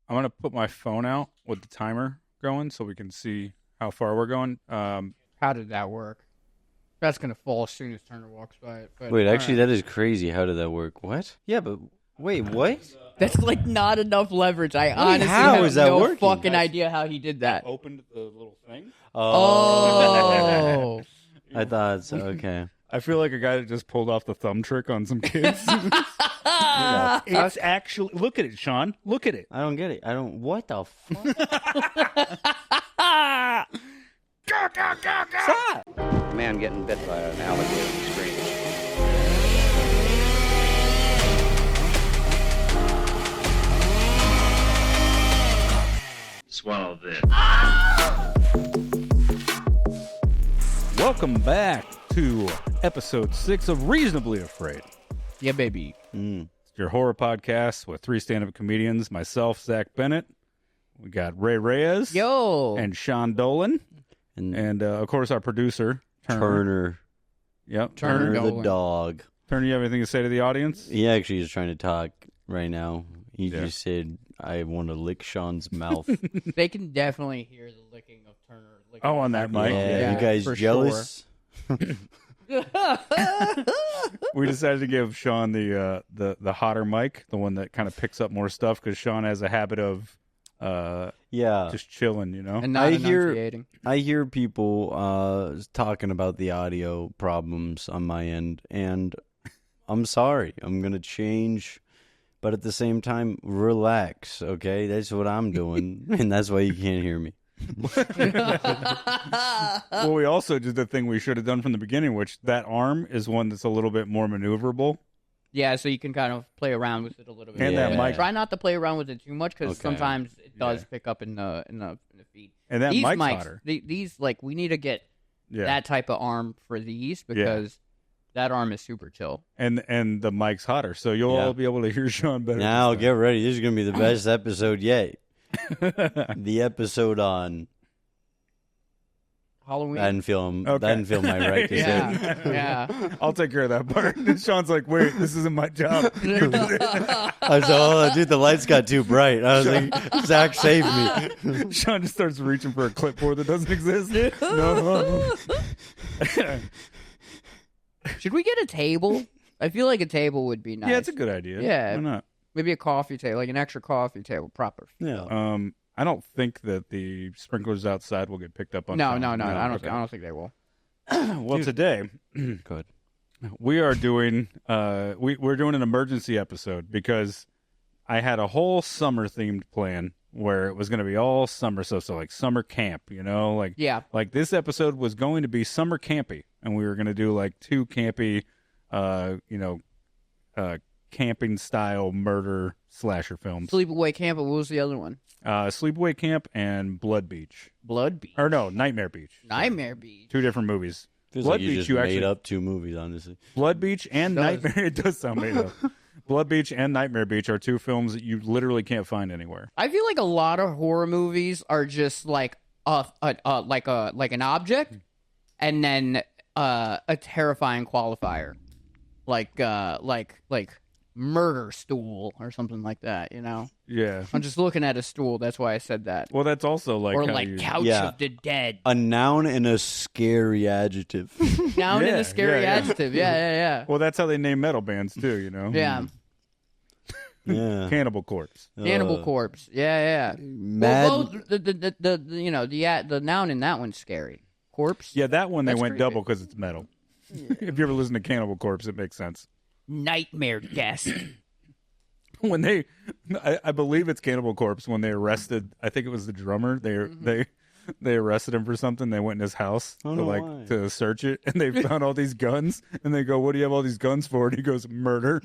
I'm gonna put my phone out with the timer going so we can see how far we're going. How did that work? That's gonna fall as soon as Turner walks by it. But, Wait, actually, that is crazy. How did that work? What? Yeah, but wait, what? that's like not enough leverage. I honestly how have is that no working? fucking idea how he did that. Opened the little thing. Oh. I thought so. Okay. I feel like a guy that just pulled off the thumb trick on some kids. It's actually, look at it, Sean. Look at it. I don't get it. I don't. What the fuck? Stop. A man getting bit by an alligator screaming. Swallow this. Welcome back to episode 6 of Reasonably Afraid. Yeah, baby. It's your horror podcast with 3 stand-up comedians, myself, Zach Bennett. We got Ray Reyes. Yo. And Sean Dolan. And And, of course, our producer, Turner. Yep. Turner the Dolan. dog. Turner, you have anything to say to the audience? He actually is trying to talk right now. He Yeah. just said, I want to lick Sean's mouth. They can definitely hear the licking of Turner. Licking Oh, on that mic? Yeah, you guys for jealous? We decided to give Sean the hotter mic, the one that kind of picks up more stuff, because Sean has a habit of Yeah. just chilling, you know? And not I hear- enunciating. I hear people talking about the audio problems on my end, and I'm sorry. I'm going to change. But at the same time, relax, okay? That's what I'm doing, and that's why you can't hear me. Well, we also did the thing we should have done from the beginning, which that arm is one that's a little bit more maneuverable. Yeah, so you can kind of play around with it a little bit. And that mic- Try not to play around with it too much because Okay. sometimes it does Yeah. pick up in the feed. And that These mic's mics, hotter. these like we need to get Yeah. that type of arm for these because that arm is super chill. And the mic's hotter, so you'll Yeah. all be able to hear Sean better. Now, this get ready. This is going to be the best episode yet. The episode on... Halloween. I didn't feel my right to say. yeah, yeah. I'll take care of that part. And Sean's like, wait, this isn't my job. You did it. I was like, oh, dude, the lights got too bright. I was like, Zach, save me. Sean just starts reaching for a clipboard that doesn't exist. No. Should we get a table? I feel like a table would be nice. Yeah, it's a good idea. Yeah. Why not? Maybe a coffee table, like an extra coffee table, proper. Yeah. I don't think that the sprinklers outside will get picked up on. No, sound. I don't. Okay. I don't think they will. Well, today Good. we are doing we're doing an emergency episode because I had a whole summer themed plan where it was going to be all summer stuff, so like summer camp, you know, like Yeah. like this episode was going to be summer campy, and we were going to do like 2 campy, camping style murder slasher films, Sleepaway Camp. But what was the other one? Sleepaway Camp and Blood Beach, Blood Beach. or no, Nightmare Beach. Nightmare Beach. 2 different movies. Feels Blood like you Beach, just you made actually- up 2 movies, honestly. Blood Beach and It does. Nightmare. It does sound made up. Blood Beach and Nightmare Beach are 2 films that you literally can't find anywhere. I feel like a lot of horror movies are just like like an object, and then a terrifying qualifier, like murder stool or something like that. You know, Yeah. I'm just looking at a stool. That's why I said that. Well, that's also like Or how like you- couch Yeah. of the dead. A noun and a scary adjective. Noun in Yeah, a scary yeah. adjective. Yeah. Well, that's how they name metal bands too. You know. Yeah. Yeah. Cannibal Corpse. Cannibal Corpse. Yeah. Mad. Well, the noun in that one's scary. Corpse. Yeah, that one they That's went creepy. double because it's metal. If you ever listen to Cannibal Corpse, it makes sense. Nightmare guest. When I believe it's Cannibal Corpse when they arrested. I think it was the drummer. They arrested him for something. They went in his house why. to search it, and they found all these guns. And they go, "What do you have all these guns for?" And he goes, "Murder."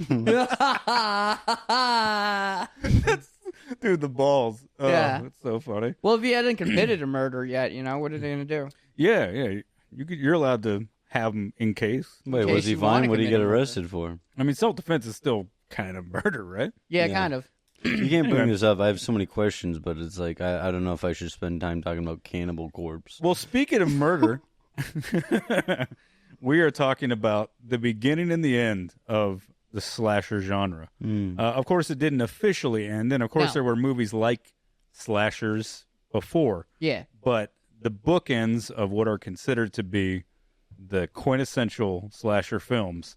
Dude, the balls. Oh, Yeah. that's so funny. Well, if he hadn't committed a murder yet, what are they going to do? Yeah. You're allowed to have them in case. Wait, case was he you wanna fine? What did he commit get a murder. arrested for? I mean, self-defense is still kind of murder, right? Yeah, Yeah. kind of. You can't bring Okay. this up. I have so many questions, but it's like, I don't know if I should spend time talking about Cannibal Corpse. Well, speaking of murder, we are talking about the beginning and the end of the slasher genre. Of course, it didn't officially end, and of course, No. there were movies like slashers before. Yeah. But the bookends of what are considered to be the quintessential slasher films.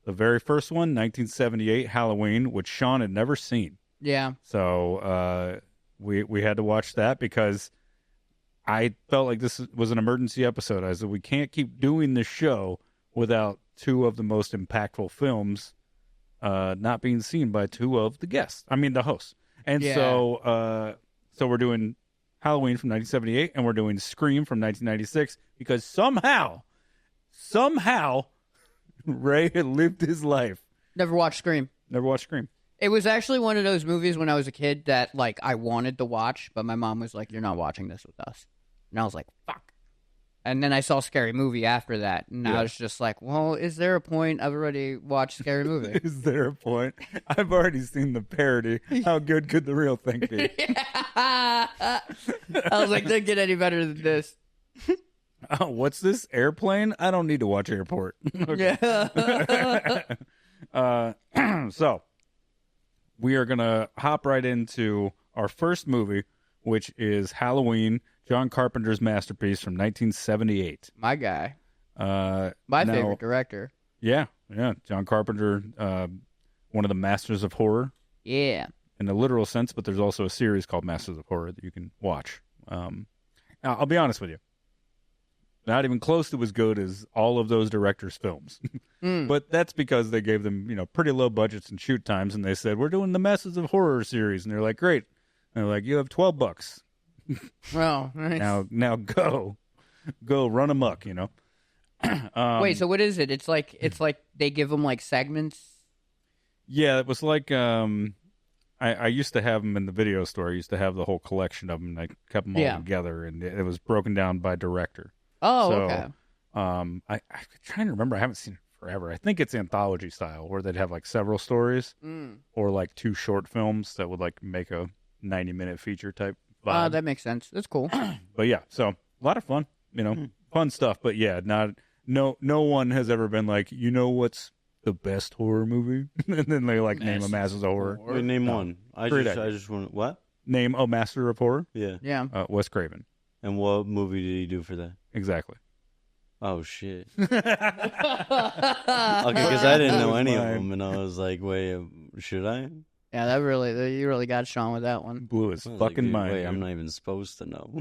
The very first one, 1978, Halloween, which Sean had never seen. Yeah. So we had to watch that because I felt like this was an emergency episode. I said, we can't keep doing this show without two of the most impactful films not being seen by two of the guests. I mean, the hosts. And Yeah. so we're doing Halloween from 1978 and we're doing Scream from 1996 because somehow Ray had lived his life. Never watched Scream. Never watched Scream. It was actually one of those movies when I was a kid that, like, I wanted to watch, but my mom was like, you're not watching this with us. And I was like, fuck. And then I saw Scary Movie after that, and I was just like, well, is there a point? I've already watched Scary Movie. Is there a point? I've already seen the parody. How good could the real thing be? I was like, doesn't get any better than this. Oh, what's this? Airplane? I don't need to watch Airport. Yeah. So, we are going to hop right into our first movie, which is Halloween, John Carpenter's masterpiece from 1978. My guy. My Favorite director. Yeah. John Carpenter, one of the masters of horror Yeah. in a literal sense, but there's also a series called Masters of Horror that you can watch. Now, I'll be honest with you. Not even close to as good as all of those directors' films. But that's because they gave them, pretty low budgets and shoot times, and they said, we're doing the Masters of Horror series. And they're like, great. And they're like, you have $12. Well, nice. Now go run amok, Wait, so what is it? It's like they give them like segments. Yeah, it was like I used to have them in the video store. I used to have the whole collection of them. And I kept them all together, and it was broken down by director. Oh, So, okay. I'm trying to remember. I haven't seen it forever. I think it's anthology style, where they'd have like several stories or like two short films that would like make a 90-minute feature type vibe. That makes sense. That's cool. But yeah, so a lot of fun, fun stuff. But yeah, no one has ever been like, what's the best horror movie? And then they like name a Masters of Horror. Wait, name one. I Great idea. just want what? Name a Master of Horror. Yeah. Yeah. Wes Craven. And what movie did he do for that? Exactly. Oh shit. Okay, because I didn't know any of Mine. them, and I was like, wait, should I? Yeah, you really got Sean with that one. Blew his I was fucking like, mind. Wait, dude. I'm not even supposed to know.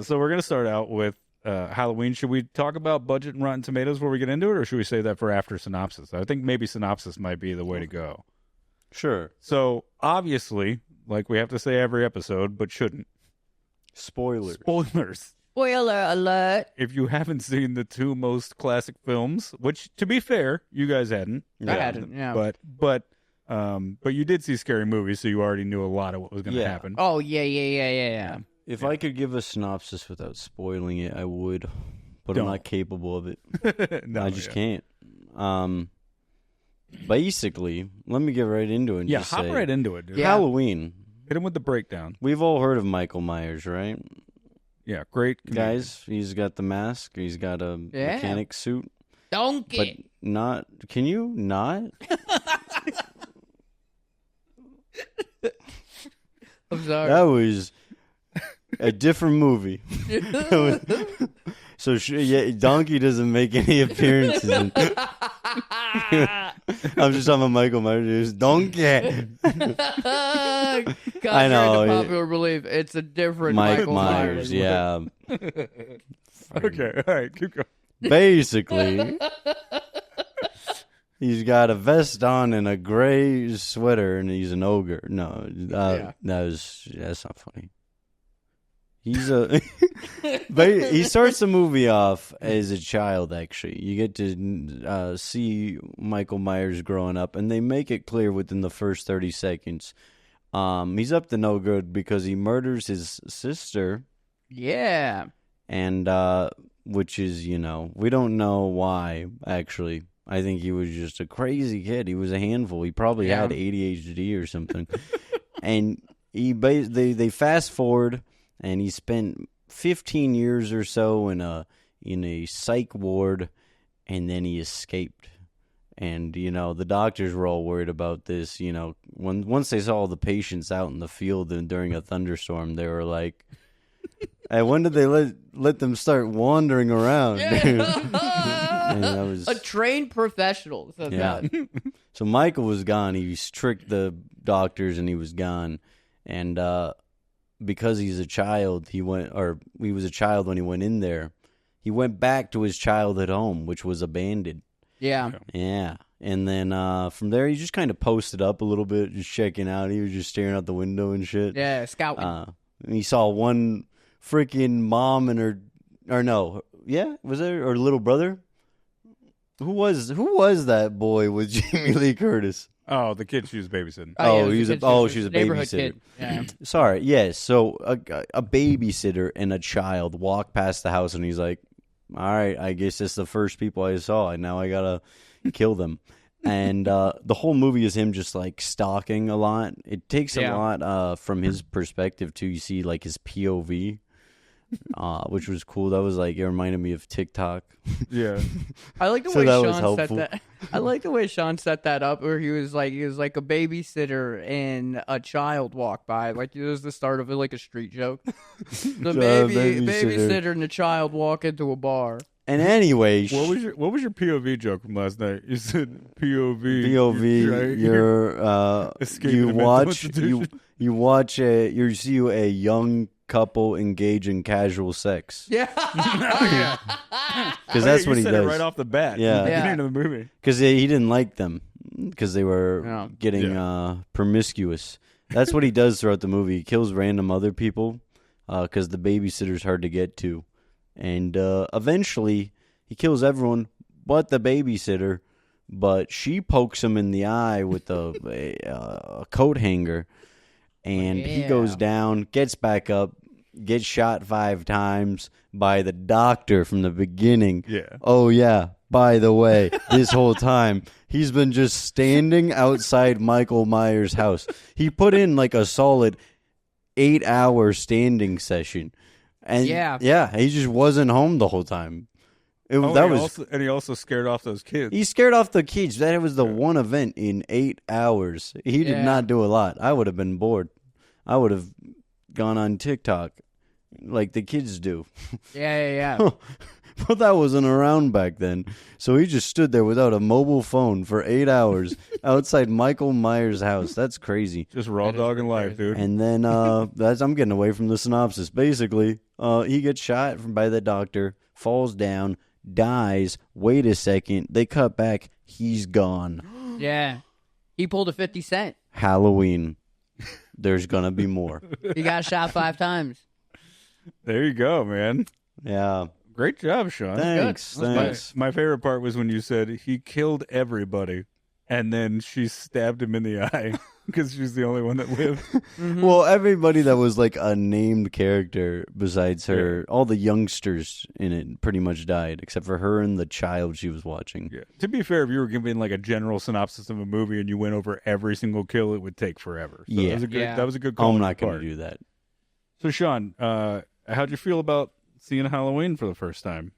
So we're gonna start out with Halloween. Should we talk about budget and Rotten Tomatoes before we get into it, or should we save that for after synopsis? I think maybe synopsis might be the way to go. Sure. So obviously, like we have to say every episode, but shouldn't. Spoilers. Spoilers. Spoiler alert. If you haven't seen the two most classic films, which to be fair, you guys hadn't. I hadn't, yeah. But you did see Scary Movie, so you already knew a lot of what was going to Yeah. happen. Oh, yeah. If I could give a synopsis without spoiling it, I would, but Don't. I'm not capable of it. No, I just yeah. can't. Basically, let me get right into it. And Yeah, just hop say, right into it, dude. Yeah. Halloween. Hit him with the breakdown. We've all heard of Michael Myers, right? Yeah, great comedian. Guys, he's got the mask. He's got a Yeah. mechanic suit. But Donkey. not. Can you not? I'm sorry. That was a different movie. So Donkey doesn't make any appearances. I'm just talking about Michael Myers. Donkey. I know, To popular belief, it's a different Mike Michael Myers, yeah. Okay, all right, keep going. Basically, he's got a vest on and a gray sweater, and he's an ogre. No, that's not funny. He's but he starts the movie off as a child. Actually, you get to see Michael Myers growing up, and they make it clear within the first 30 seconds. He's up to no good because he murders his sister. Yeah. And which is, we don't know why, actually. I think he was just a crazy kid. He was a handful. He probably had ADHD or something. And they fast forward, and he spent 15 years or so in a psych ward, and then he escaped. And, you know, the doctors were all worried about this. You know, once they saw all the patients out in the field and during a thunderstorm, they were like, hey, when did they let them start wandering around? And that was a trained professional said that. So Michael was gone. He tricked the doctors and he was gone. And because he's a child, he was a child when he went in there. He went back to his childhood home, which was abandoned. Yeah. Yeah. And then from there, he just kind of posted up a little bit, just checking out. He was just staring out the window and shit. Yeah, scouting. And he saw one freaking mom and was there her little brother? Who was that boy with Jamie Lee Curtis? Oh, the kid she was babysitting. She was a neighborhood babysitter. kid. Yeah. Sorry, yes. So a babysitter and a child walk past the house, and he's like, all right, I guess it's the first people I saw, and now I gotta kill them. And the whole movie is him just like stalking a lot. It takes a lot from his perspective too. You see like his POV, which was cool. That was like, it reminded me of TikTok. Yeah, I like the way Sean set that. I like the way Sean set that up, where he was like a babysitter and a child walk by. Like it was the start of it, like a street joke. The babysitter and the child walk into a bar. And anyway, what was your POV joke from last night? You said POV. You see a young couple engage in casual sex. Yeah. Because that's what he said does it right off the bat. Yeah. Beginning of the movie. Because he didn't like them because they were getting promiscuous. That's what he does throughout the movie. He kills random other people because the babysitter's hard to get to. And eventually, he kills everyone but the babysitter. But she pokes him in the eye with a coat hanger. And he goes down, gets back up, gets shot 5 times by the doctor from the beginning. Yeah. Oh, yeah. By the way, this whole time, he's been just standing outside Michael Myers' house. He put in like a solid 8-hour standing session. And he just wasn't home the whole time. He also scared off those kids. He scared off the kids. That was the one event in 8 hours. He did not do a lot. I would have been bored. I would have gone on TikTok like the kids do. Yeah. But that wasn't around back then. So he just stood there without a mobile phone for 8 hours outside Michael Myers' house. That's crazy. Just raw dogging life, dude. And then I'm getting away from the synopsis. Basically, he gets shot by the doctor, falls down, dies. Wait a second. They cut back. He's gone. Yeah. He pulled a 50 Cent. Halloween. There's going to be more. He got shot 5 times. There you go, man. Yeah. Great job, Sean. Thanks. My favorite part was when you said he killed everybody, and then she stabbed him in the eye because she's the only one that lived. Mm-hmm. Well, everybody that was like a named character besides her, all the youngsters in it pretty much died, except for her and the child she was watching. Yeah. To be fair, if you were giving like a general synopsis of a movie and you went over every single kill, it would take forever. So that was a good call. I'm not going to do that. So, Sean, how'd you feel about seeing Halloween for the first time?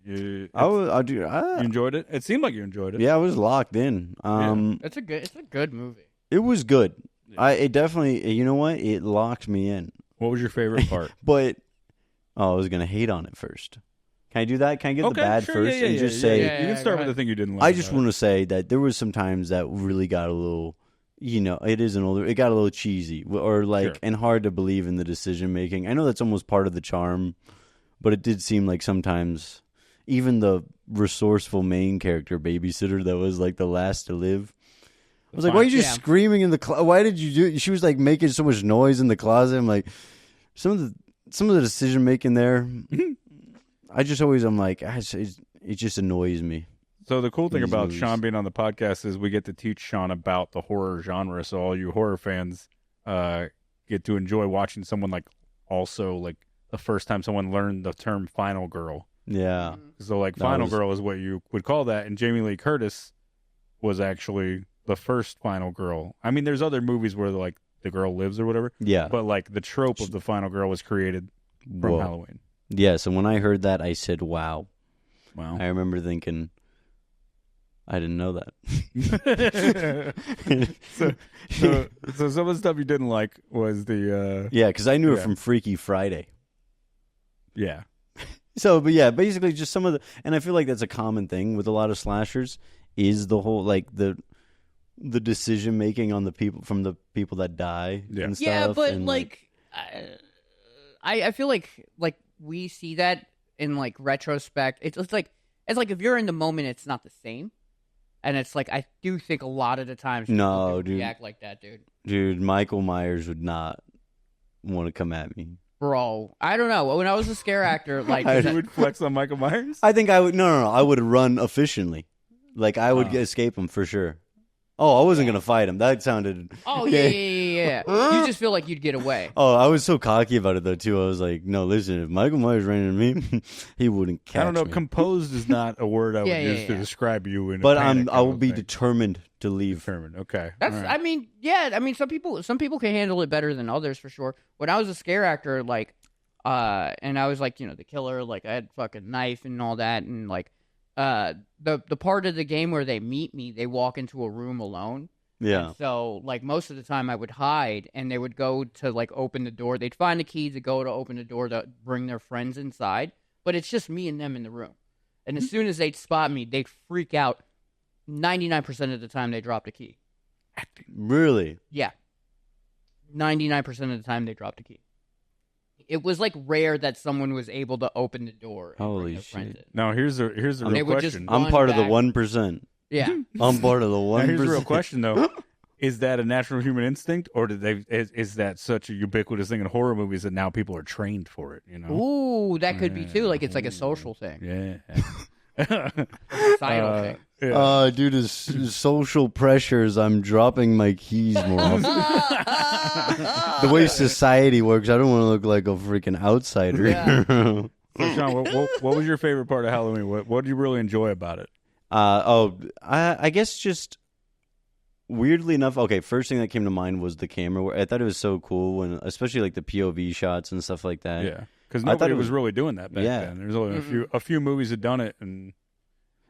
You enjoyed it? It seemed like you enjoyed it. Yeah, I was locked in. It's a good movie. It was good. Yeah. It definitely, you know what? It locked me in. What was your favorite part? But I was going to hate on it first. Can I do that? Can I get the bad first and just say? You can start with the thing you didn't like. I just want to say that there was some times that really got a little, it got a little cheesy or and hard to believe in the decision making. I know that's almost part of the charm, but it did seem like sometimes even the resourceful main character babysitter that was like the last to live. I was like, why are you just screaming in the closet? Why did you do it? She was like making so much noise in the closet. I'm like, some of the decision making there, I'm like, it just annoys me. So the cool thing about Sean being on the podcast is we get to teach Sean about the horror genre. So all you horror fans get to enjoy watching someone also the first time someone learned the term final girl. Yeah. So final girl is what you would call that. And Jamie Lee Curtis was actually the first final girl. I mean, there's other movies where the girl lives or whatever. Yeah. But the trope of the final girl was created from Halloween. Yeah. So when I heard that, I said, wow. Wow. I remember thinking, I didn't know that. So some of the stuff you didn't like was the yeah, because I knew it from Freaky Friday. yeah. So, but yeah, basically just some of the, and I feel like that's a common thing with a lot of slashers is the whole like the decision making on the people that die and stuff. Yeah, but and, I feel like we see that in like retrospect. It's like if you're in the moment, it's not the same. And it's like I do think a lot of the times people react like that, dude. Dude, Michael Myers would not want to come at me. Bro, I don't know. When I was a scare actor, like You would flex on Michael Myers? I think I would. No. I would run efficiently. Like I would escape him for sure. Oh, I wasn't gonna fight him. That sounded. Oh yeah. You just feel like you'd get away. Oh, I was so cocky about it though too. I was like, no, listen, if Michael Myers ran into me, he wouldn't catch me. I don't know. Composed is not a word I would use to describe you. But I will be determined to leave. Determined. Okay. That's. Right. I mean, yeah. I mean, some people can handle it better than others for sure. When I was a scare actor, like, and I was like, the killer, like I had fucking knife and all that, and like, the part of the game where they meet me, they walk into a room alone. Yeah. And so, like, most of the time I would hide, and they would go to, like, open the door. They'd find the key to go to open the door to bring their friends inside. But it's just me and them in the room. And as soon as they'd spot me, they'd freak out. 99% of the time, they dropped a key. Really? Yeah. 99% of the time, they dropped a key. It was, like, rare that someone was able to open the door and bring their friends in. Now, here's a real question. I'm part of the 1%. Yeah. I'm part of the 1%. Now, here's the real question, though. Is that a natural human instinct, or is that such a ubiquitous thing in horror movies that now people are trained for it? Ooh, that could be too. Like it's like a social thing. Yeah. Societal thing. Yeah. Due to social pressures, I'm dropping my keys more often. The way society works, I don't want to look like a freaking outsider. Yeah. So, Sean, what was your favorite part of Halloween? What do you really enjoy about it? I guess just weirdly enough, okay, first thing that came to mind was the camera work. I thought it was so cool when, especially like the POV shots and stuff like that. Yeah, because nobody was really doing that back then. There's only a few movies that done it, and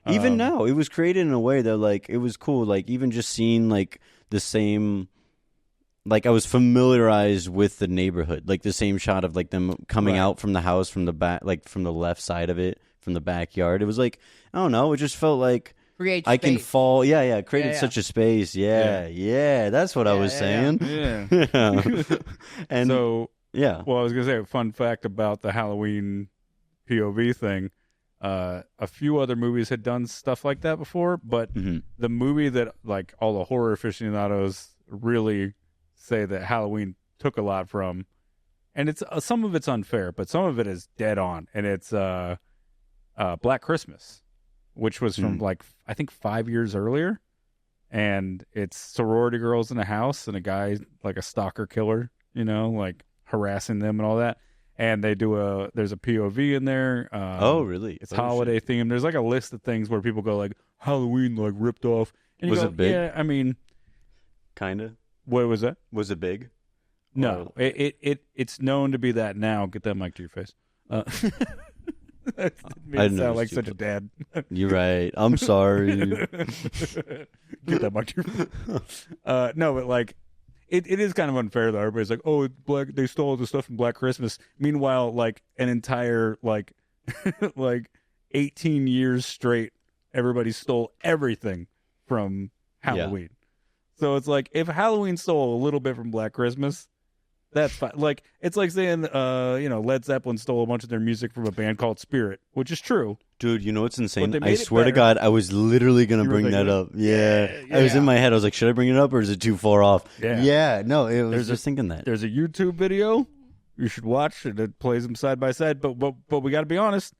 even now it was created in a way that like it was cool. Like even just seeing like the same, like I was familiarized with the neighborhood, like the same shot of like them coming out from the house from the back, like from the left side of it, from the backyard. It was like, I don't know, it just felt like I can fall. Yeah. Created such a space. Yeah. That's what I was saying. Yeah. And so, yeah. Well, I was going to say a fun fact about the Halloween POV thing. A few other movies had done stuff like that before, but the movie that like all the horror aficionados really say that Halloween took a lot from, and it's some of it's unfair, but some of it is dead on, and it's Black Christmas, which was from like I think 5 years earlier, and it's sorority girls in a house and a guy like a stalker killer, like harassing them and all that. And they there's a POV in there. Oh, really? It's holiday themed. There's like a list of things where people go like Halloween like ripped off. And was it big? Yeah, I mean, kind of. What was that? Was it big? No, it's known to be that now. Get that mic to your face. That made me sound like such a dad. You're right. I'm sorry. Get that much. No, but like, it is kind of unfair though. Everybody's like, "Oh, they stole all the stuff from Black Christmas." Meanwhile, like an entire like 18 years straight, everybody stole everything from Halloween. Yeah. So it's like if Halloween stole a little bit from Black Christmas, that's fine. Like it's like saying, Led Zeppelin stole a bunch of their music from a band called Spirit, which is true. Dude, you know what's insane? I swear to God, I was literally gonna bring that up. Yeah. I was in my head. I was like, should I bring it up or is it too far off? Yeah. No, it was just thinking that. There's a YouTube video you should watch, and it plays them side by side. But we got to be honest.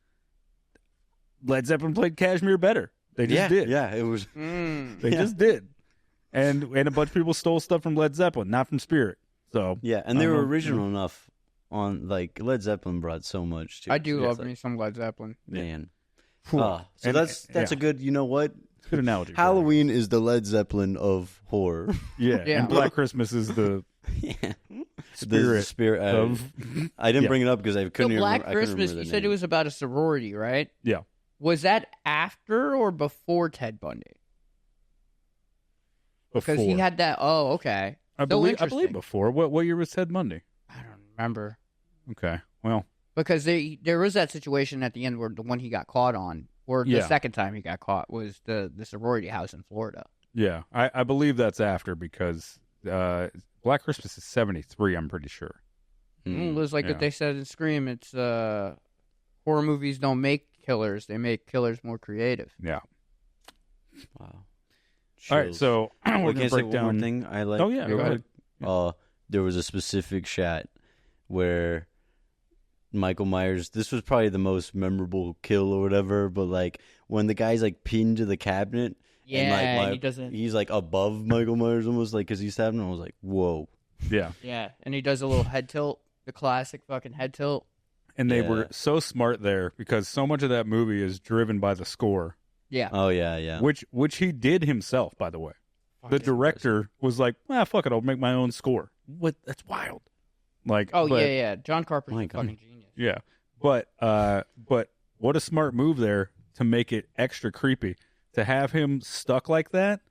Led Zeppelin played Kashmir better. They just did. Yeah, it was. They just did. And a bunch of people stole stuff from Led Zeppelin, not from Spirit. So yeah, and they were original enough. On like Led Zeppelin brought so much. I do love me some Led Zeppelin, man. So that's a good. You know what? Good analogy. Halloween is the Led Zeppelin of horror. Yeah. And Black Christmas is the spirit of. I didn't bring it up because I couldn't. Black Christmas. You said it was about a sorority, right? Yeah. Was that after or before Ted Bundy? before. Because he had that. Oh, okay. I believe before. What year was Ted Bundy? I don't remember. Okay, well, because there was that situation at the end where the one he got caught on, or the second time he got caught, was the sorority house in Florida. Yeah, I believe that's after because Black Christmas is 73. I'm pretty sure. It was like what they said in Scream. It's horror movies don't make killers; they make killers more creative. Yeah. Wow. All right, so we're gonna break down one more thing I like. Oh yeah, go ahead. There was a specific shot where Michael Myers. This was probably the most memorable kill or whatever. But like when the guy's like pinned to the cabinet, and he doesn't. He's like above Michael Myers almost, like because he's stabbing him. I was like, whoa. Yeah. Yeah, and he does a little head tilt, the classic fucking head tilt. And they were so smart there because so much of that movie is driven by the score. Yeah. Oh yeah. Which he did himself, by the way. The director was like, fuck it, I'll make my own score. What? That's wild. Like, yeah. John Carpenter, fucking genius. Yeah, but what a smart move there to make it extra creepy to have him stuck like that.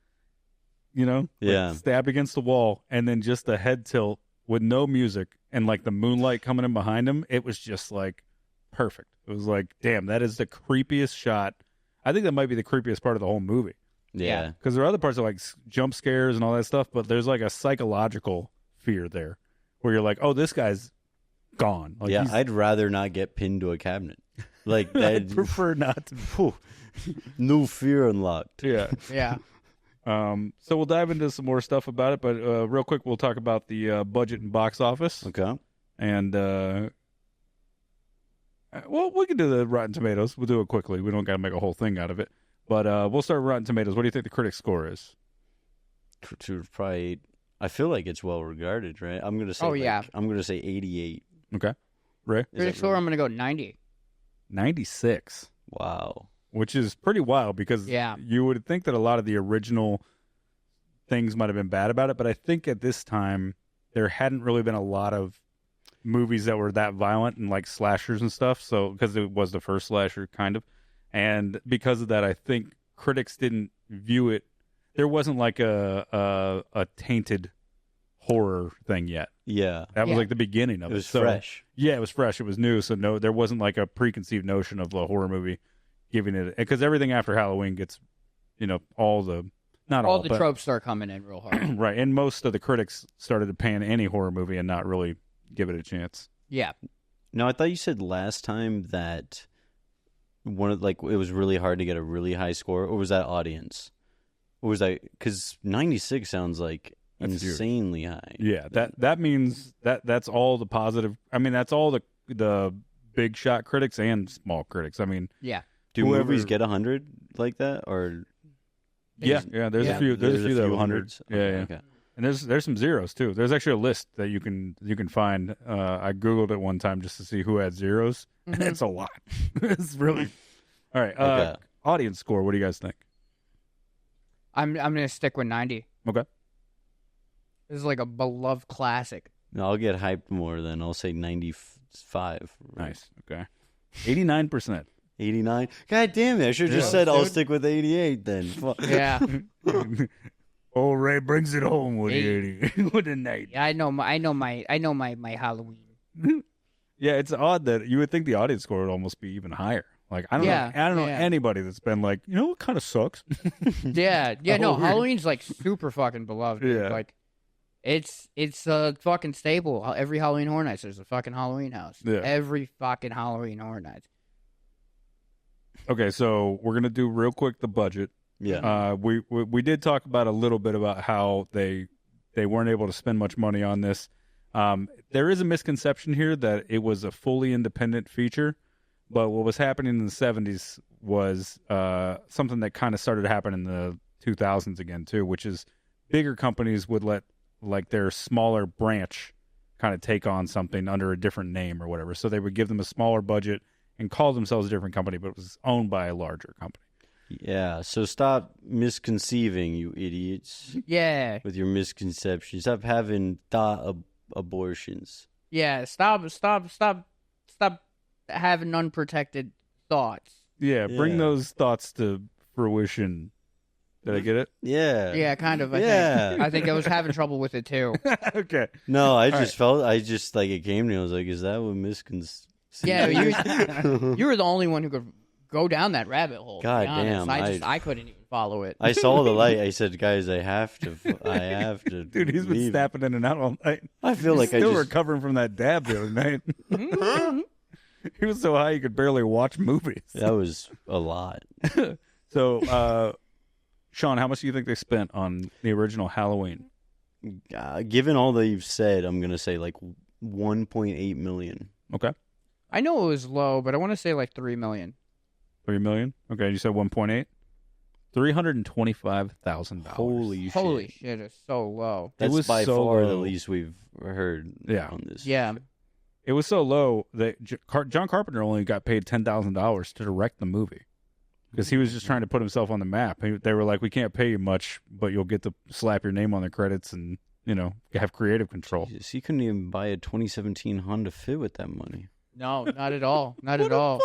You know, stabbed against the wall, and then just the head tilt with no music and like the moonlight coming in behind him. It was just like perfect. It was like, damn, that is the creepiest shot. I think that might be the creepiest part of the whole movie. Yeah. Because there are other parts of like jump scares and all that stuff, but there's like a psychological fear there where you're like, oh, this guy's gone. Like, I'd rather not get pinned to a cabinet. Like that. I'd prefer not to. New fear unlocked. Yeah. Yeah. So we'll dive into some more stuff about it, but real quick, we'll talk about the budget and box office. Okay. And, well, we can do the Rotten Tomatoes. We'll do it quickly. We don't got to make a whole thing out of it. But we'll start with Rotten Tomatoes. What do you think the critic score is? Probably, I feel like it's well regarded, right? I'm gonna say. I'm gonna say 88. Okay, Ray. Critic score, I'm gonna go 90. 96. Wow. Which is pretty wild because you would think that a lot of the original things might have been bad about it, but I think at this time there hadn't really been a lot of movies that were that violent and like slashers and stuff. So because it was the first slasher, kind of. And because of that, I think critics didn't view it. There wasn't like a tainted horror thing yet. Yeah. That was like the beginning of it. It was fresh. Yeah, it was fresh. It was new. So no, there wasn't like a preconceived notion of a horror movie giving it, because everything after Halloween gets, all the tropes start coming in real hard. Right. And most of the critics started to pan any horror movie and not really give it a chance. Yeah. No, I thought you said last time that it was really hard to get a really high score, or was that audience? Or was that because 96 sounds like insanely high? Yeah, that means that's all the positive. I mean, that's all the big shot critics and small critics. I mean, yeah. Do movies get 100 like that, or? Yeah. There's a few. There's a few that have hundreds. Yeah. Okay. And there's some zeros too. There's actually a list that you can find. I googled it one time just to see who had zeros. Mm-hmm. It's a lot. It's really all right. Okay. Audience score. What do you guys think? I'm gonna stick with 90. Okay. This is like a beloved classic. No, I'll get hyped more then. I'll say 95. Nice. Okay. 89%. 89. God damn it! I should have just said I'll stick with 88 then. Yeah. Oh, Ray brings it home with 80 with a 90. Yeah, I know my Halloween. Yeah, it's odd that you would think the audience score would almost be even higher. Like I don't know anybody that's been like, what kind of sucks. Yeah. Halloween's like super fucking beloved. Dude. Yeah. Like it's a fucking staple. Every Halloween Horror Nights there's a fucking Halloween house. Yeah. Every fucking Halloween Horror Nights. Okay, so we're gonna do real quick the budget. Yeah. We did talk about a little bit about how they weren't able to spend much money on this. There is a misconception here that it was a fully independent feature, but what was happening in the 70s was something that kind of started to happen in the 2000s again too, which is bigger companies would let like their smaller branch kind of take on something under a different name or whatever. So they would give them a smaller budget and call themselves a different company, but it was owned by a larger company. Yeah, so stop misconceiving, you idiots. Yeah. With your misconceptions. Stop having thought abortions. Yeah, stop having unprotected thoughts. Yeah, bring those thoughts to fruition. Did I get it? Yeah. Yeah, kind of. Yeah. I think I was having trouble with it too. Okay. No, I All just felt. I just like it came to me. I was like, "Is that what Yeah, you were the only one who could go down that rabbit hole. God to be honest. damn, I couldn't even follow it. I saw the light. I said, "Guys, I have to. Dude, he's been leave." snapping in and out all night. I feel He's like I still just. recovering from that dab the other night. He was so high he could barely watch movies. That was a lot. So, Sean, how much do you think they spent on the original Halloween? Given all that you've said, I'm gonna say like 1.8 million. Okay. I know it was low, but I want to say like 3 million. 3 million? Okay, you said 1.8? $325,000. Holy shit! Shit, it's so low. That's was by so far the low. least we've heard on this. Yeah. It was so low that John Carpenter only got paid $10,000 to direct the movie because he was just trying to put himself on the map. They were like, we can't pay you much, but you'll get to slap your name on the credits and, have creative control. Jesus, he couldn't even buy a 2017 Honda Fit with that money. No, not at all. Not at all.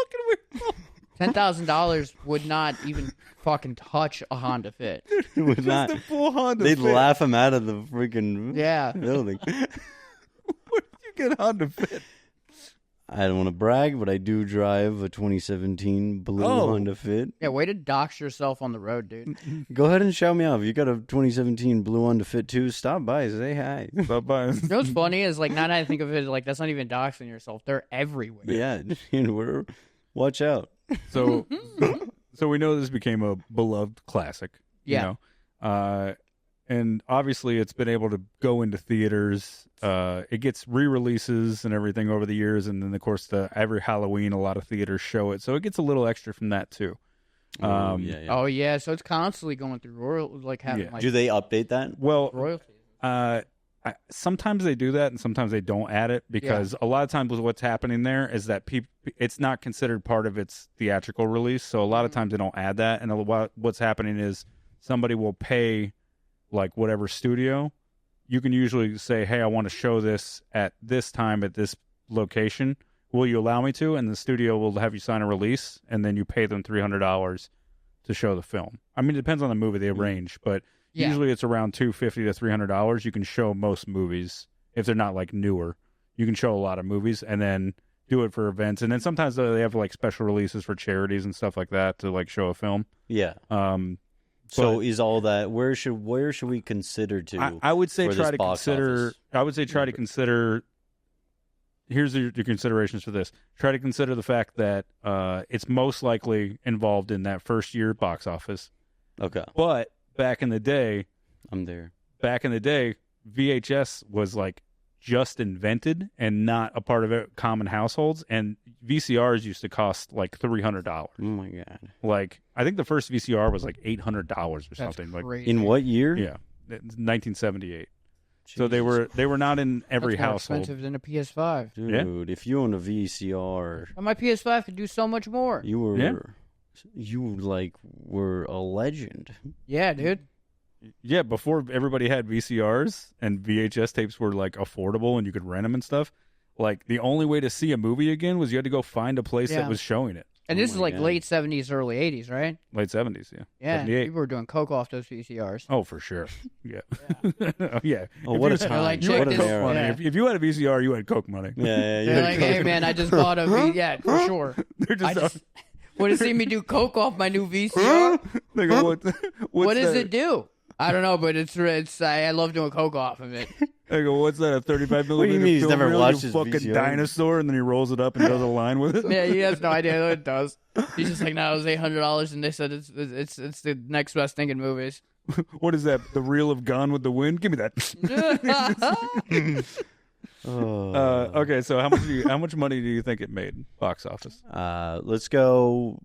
$10,000 would not even fucking touch a Honda Fit. It would not. The full Honda They'd Fit. laugh him out of the freaking Yeah. building. Where did you get Honda Fit? I don't want to brag, but I do drive a 2017 blue Honda Fit. Yeah, way to dox yourself on the road, dude. Go ahead and shout me out. If you got a 2017 blue Honda Fit too, stop by, say hi. Stop by. You know what's funny is, like, now that I think of it, like, that's not even doxing yourself. They're everywhere. Yeah, watch out. So we know this became a beloved classic. Yeah. And obviously it's been able to go into theaters. It gets re-releases and everything over the years, and then of course every Halloween a lot of theaters show it, so it gets a little extra from that too. Yeah. Oh, yeah, so it's constantly going through having, like, Do they update that? Well, royalties. sometimes they do that, and sometimes they don't add it because a lot of times what's happening there is that it's not considered part of its theatrical release, so a lot of times they don't add that, and what's happening is somebody will pay like whatever studio. You can usually say, hey, I want to show this at this time at this location. Will you allow me to? And the studio will have you sign a release, and then you pay them $300 to show the film. I mean, it depends on the movie. They range, but usually it's around $250 to $300. You can show most movies if they're not like newer. You can show a lot of movies and then do it for events. And then sometimes they have like special releases for charities and stuff like that to like show a film. Yeah. So is all that? Where should we consider to? I would say for try this to box consider. office? I would say try to consider. Here's your considerations for this. Try to consider the fact that it's most likely involved in that first year box office. Okay. But back in the day, I'm there. Back in the day, VHS was like just invented and not a part of common households, and VCRs used to cost like $300. Oh my god! Like I think the first VCR was like $800 or something. Crazy. Like In what year? yeah, 1978. So Jesus. they were not in every That's more household. expensive than a PS5. Dude, if you own a VCR, And my PS5 could do so much more. you were Yeah. were a legend. Yeah, dude. Yeah, before everybody had VCRs and VHS tapes were like affordable and you could rent them and stuff. Like the only way to see a movie again was you had to go find a place Yeah. that was showing it. And Oh this is my like God. late 70s, early 80s, right? Late 70s, yeah. Yeah. 78. People were doing coke off those VCRs. Oh, for sure. Yeah. Oh, yeah. Oh, If what you- a time! like, You check had this- Coke era. money. Yeah. If you had a VCR, you had Coke money. Yeah, They're like, hey, man, I just bought a yeah, for sure. They're I just, just would have seen me do coke off my new VCR. they go, what's What does that? it do? I don't know, but it's I love doing coke off of it. They go, what's that? A 35 millimeter What do you mean he's film never reel, watched you his fucking VCR? dinosaur, and then he rolls it up and does a line with it. Yeah, he has no idea what it does. He's just like, no, it was $800, and they said it's the next best thing in movies. What is that? The reel of Gone with the Wind? Give me that. Okay, so how much money do you think it made box office? Let's go.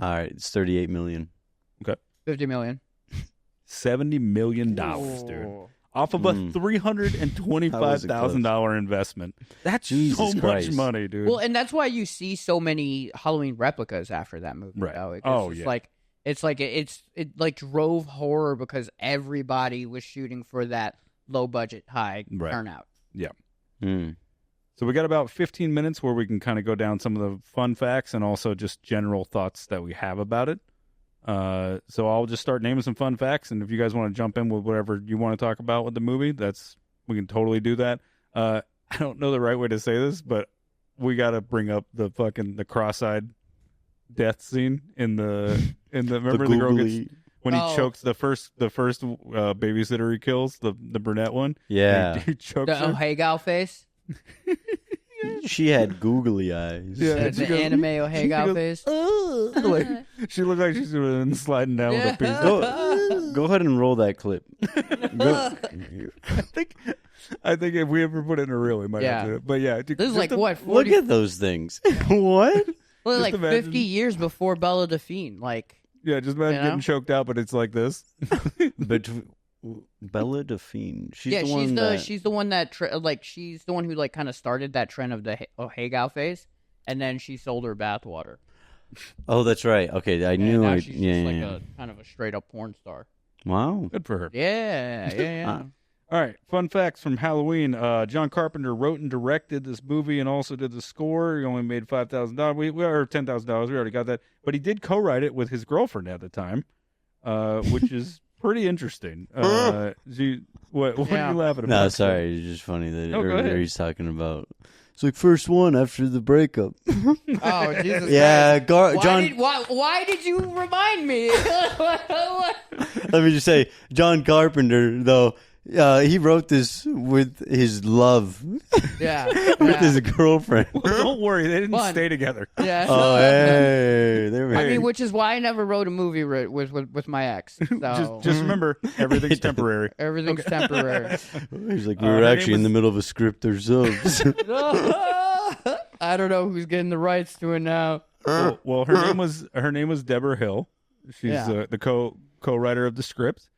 All right, it's 38 million. 50 million. $70 million, dude. Off of a $325,000 investment. That's Jesus so Christ. much money, dude. Well, and that's why you see so many Halloween replicas after that movie. Right. Though. Oh, It's yeah. like it like drove horror because everybody was shooting for that low budget, high Right. turnout. yeah. Hmm. So we got about 15 minutes where we can kind of go down some of the fun facts and also just general thoughts that we have about it. So I'll just start naming some fun facts, and if you guys want to jump in with whatever you want to talk about with the movie, we can totally do that. I don't know the right way to say this, but we got to bring up the cross-eyed death scene in the remember the girl gets, when he chokes the first babysitter he kills, the brunette one. Yeah, he chokes The her. Ohegao face. she had googly eyes. Yeah, The anime Ohegao face. Like, she looked like she's been sliding down with a piece. Go ahead and roll that clip. I think if we ever put it in a reel, we might have to do it. But yeah, dude, This is like what? 40, Look at those things. What? well, like imagine. 50 years before Bella Delphine. Like, yeah, just imagine getting choked out, but it's like this. But Bella Delphine, she's yeah, the one that... she's the one that she's the one who like kind of started that trend of the Ohegao face, and then she sold her bathwater. Oh, that's right. Okay, I knew now it. she's Yeah, just like yeah. a kind of a straight up porn star. Wow. Good for her. Yeah. All right, fun facts from Halloween. John Carpenter wrote and directed this movie and also did the score. He only made $5,000. We or $10,000. We already got that, but he did co-write it with his girlfriend at the time, which is pretty interesting. What are you laughing about? No, sorry. It's just funny that No, go ahead. earlier he's talking about... It's like first one after the breakup. Oh, Jesus Yeah, Christ. John... Why did you remind me? Let me just say, John Carpenter, though, he wrote this with his love, with his girlfriend. Well, don't worry, they didn't Fun. stay together. Yeah. Oh, hey, there we I go. mean, which is why I never wrote a movie with my ex. So Just remember, everything's temporary. everything's temporary. He's like, we were actually in the middle of a script ourselves. I don't know who's getting the rights to it now. Well, her name was Deborah Hill. She's the co-writer of the script.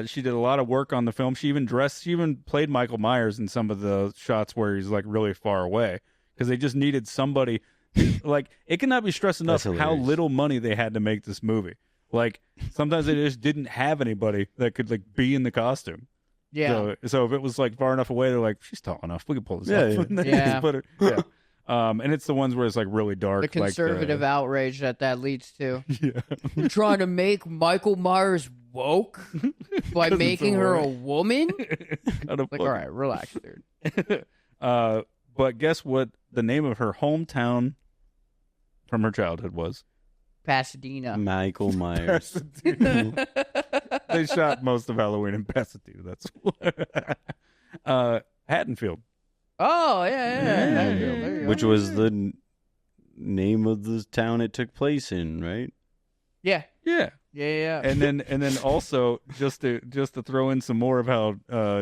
She did a lot of work on the film. She even played Michael Myers in some of the shots where he's like really far away because they just needed somebody. Like, it cannot be stressed enough how little money they had to make this movie. Like, sometimes they just didn't have anybody that could like be in the costume. Yeah. So if it was like far enough away, they're like, she's tall enough. We can pull this Yeah, off. And they yeah. just put her, yeah. And it's the ones where it's like really dark. The conservative outrage that leads to. Yeah. You're trying to make Michael Myers woke by making her a woman? Like, all right, relax, dude. But guess what the name of her hometown from her childhood was? Pasadena. Michael Myers. Pasadena. They shot most of Halloween in Pasadena. That's Haddonfield. Oh, yeah. There you go. Which was the name of the town it took place in, right? Yeah. Yeah. And then also just to throw in some more of how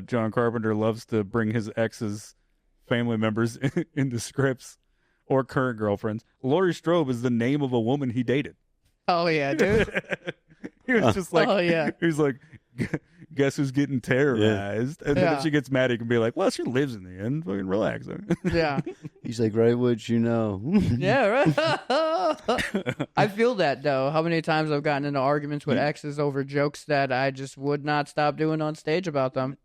John Carpenter loves to bring his ex's family members into scripts or current girlfriends. Laurie Strode is the name of a woman he dated. Oh, yeah, dude. He was just like, oh, yeah. He was like, guess who's getting terrorized? And then Yeah. if she gets mad, he can be like, well, she lives in the end. Fucking relax. Yeah. He's like, right, what you know. Yeah, right. I feel that, though. How many times I've gotten into arguments with exes over jokes that I just would not stop doing on stage about them.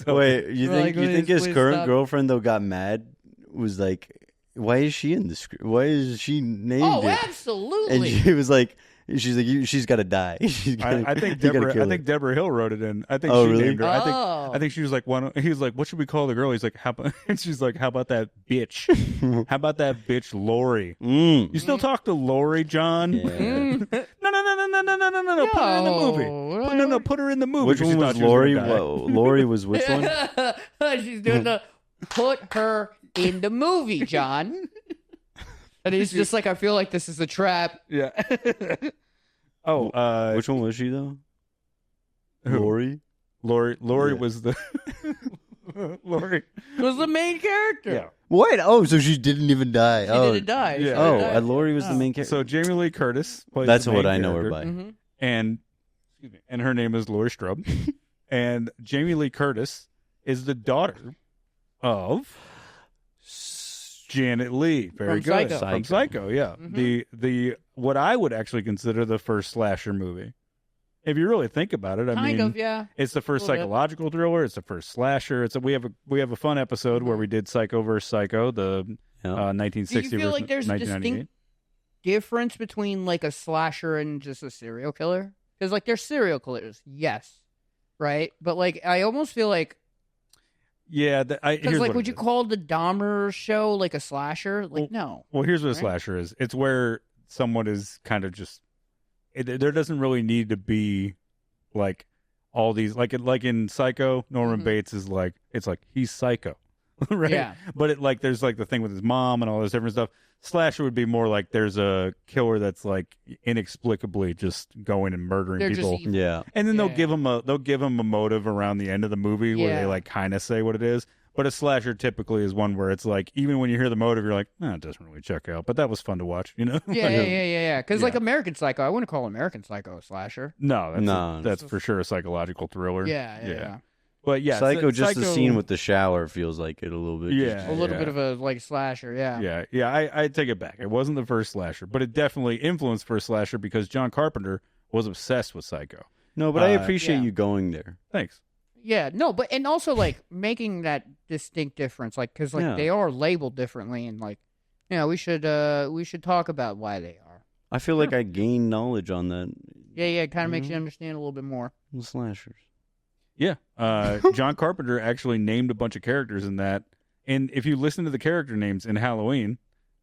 Wait, you think his please current stop. girlfriend though got mad? Was like, why is she in the script? Why is she named Oh, it? absolutely. And she was like, she's like, she's got to die. I think Deborah Hill wrote it in. I think Oh, she really? named her. Oh. I think she was like he was like, what should we call the girl? He's like, how about, and she's like, how about that bitch? How about that bitch Lori? You still talk to Lori, John? Yeah. No. Put her in the movie. No, put her in the movie. Which 'cause she one thought was she was Lori? gonna die. Lori was which one? She's doing the put her in the movie, John. And he's just like, I feel like this is a trap. Yeah. Oh, Which one was she though? who? Lori. Lori Yeah. was the Lori. Was the main character. Yeah. What? Oh, so she didn't even die. She didn't die. yeah. She Oh, didn't die. Lori was the main character. So Jamie Lee Curtis plays That's the what main I know her character. by. Mm-hmm. And her name is Laurie Strode. And Jamie Lee Curtis is the daughter of Janet Leigh. Very From good. Psycho. From Psycho, yeah. Mhm. The what I would actually consider the first slasher movie. If you really think about it, I Kind mean, of, yeah. it's the first A little bit. psychological thriller. It's the first slasher. We have a fun episode where we did Psycho versus Psycho, the Yeah. 1960 Do you feel versus like there's a 1998. distinct difference between like a slasher and just a serial killer? Because like there's serial killers, yes, right? But like I almost feel like Yeah, because like would you call the Dahmer show like a slasher? Like no. Well, here's what a Right? slasher is. It's where someone is kind of just. There doesn't really need to be like all these like in Psycho. Norman Mhm. Bates is like it's like he's psycho, right? Yeah. But it like there's like the thing with his mom and all this different stuff. Slasher would be more like there's a killer that's like inexplicably just going and murdering They're people. just evil. Yeah. And then Yeah. they'll give him a motive around the end of the movie where they Yeah. like kind of say what it is. But a slasher typically is one where it's like even when you hear the motive, you're like, it doesn't really check out. But that was fun to watch, you know? Yeah. Because like Yeah. American Psycho, I wouldn't call American Psycho a slasher. No, No. that's for sure a psychological thriller. Yeah. But yeah, Psycho, just the Psycho- scene with the shower feels like it a little bit. Yeah. A little bit of a like slasher, yeah. Yeah. I take it back. It wasn't the first slasher, but it definitely influenced first slasher because John Carpenter was obsessed with Psycho. No, but I Uh, appreciate yeah. you going there. Thanks. Yeah, no, but and also like making that distinct difference, like because like Yeah. they are labeled differently, and like we should talk about why they are. I feel like I gained knowledge on that. Yeah, it kind of makes Mhm. you understand a little bit more. The slashers. Yeah. John Carpenter actually named a bunch of characters in that. And if you listen to the character names in Halloween,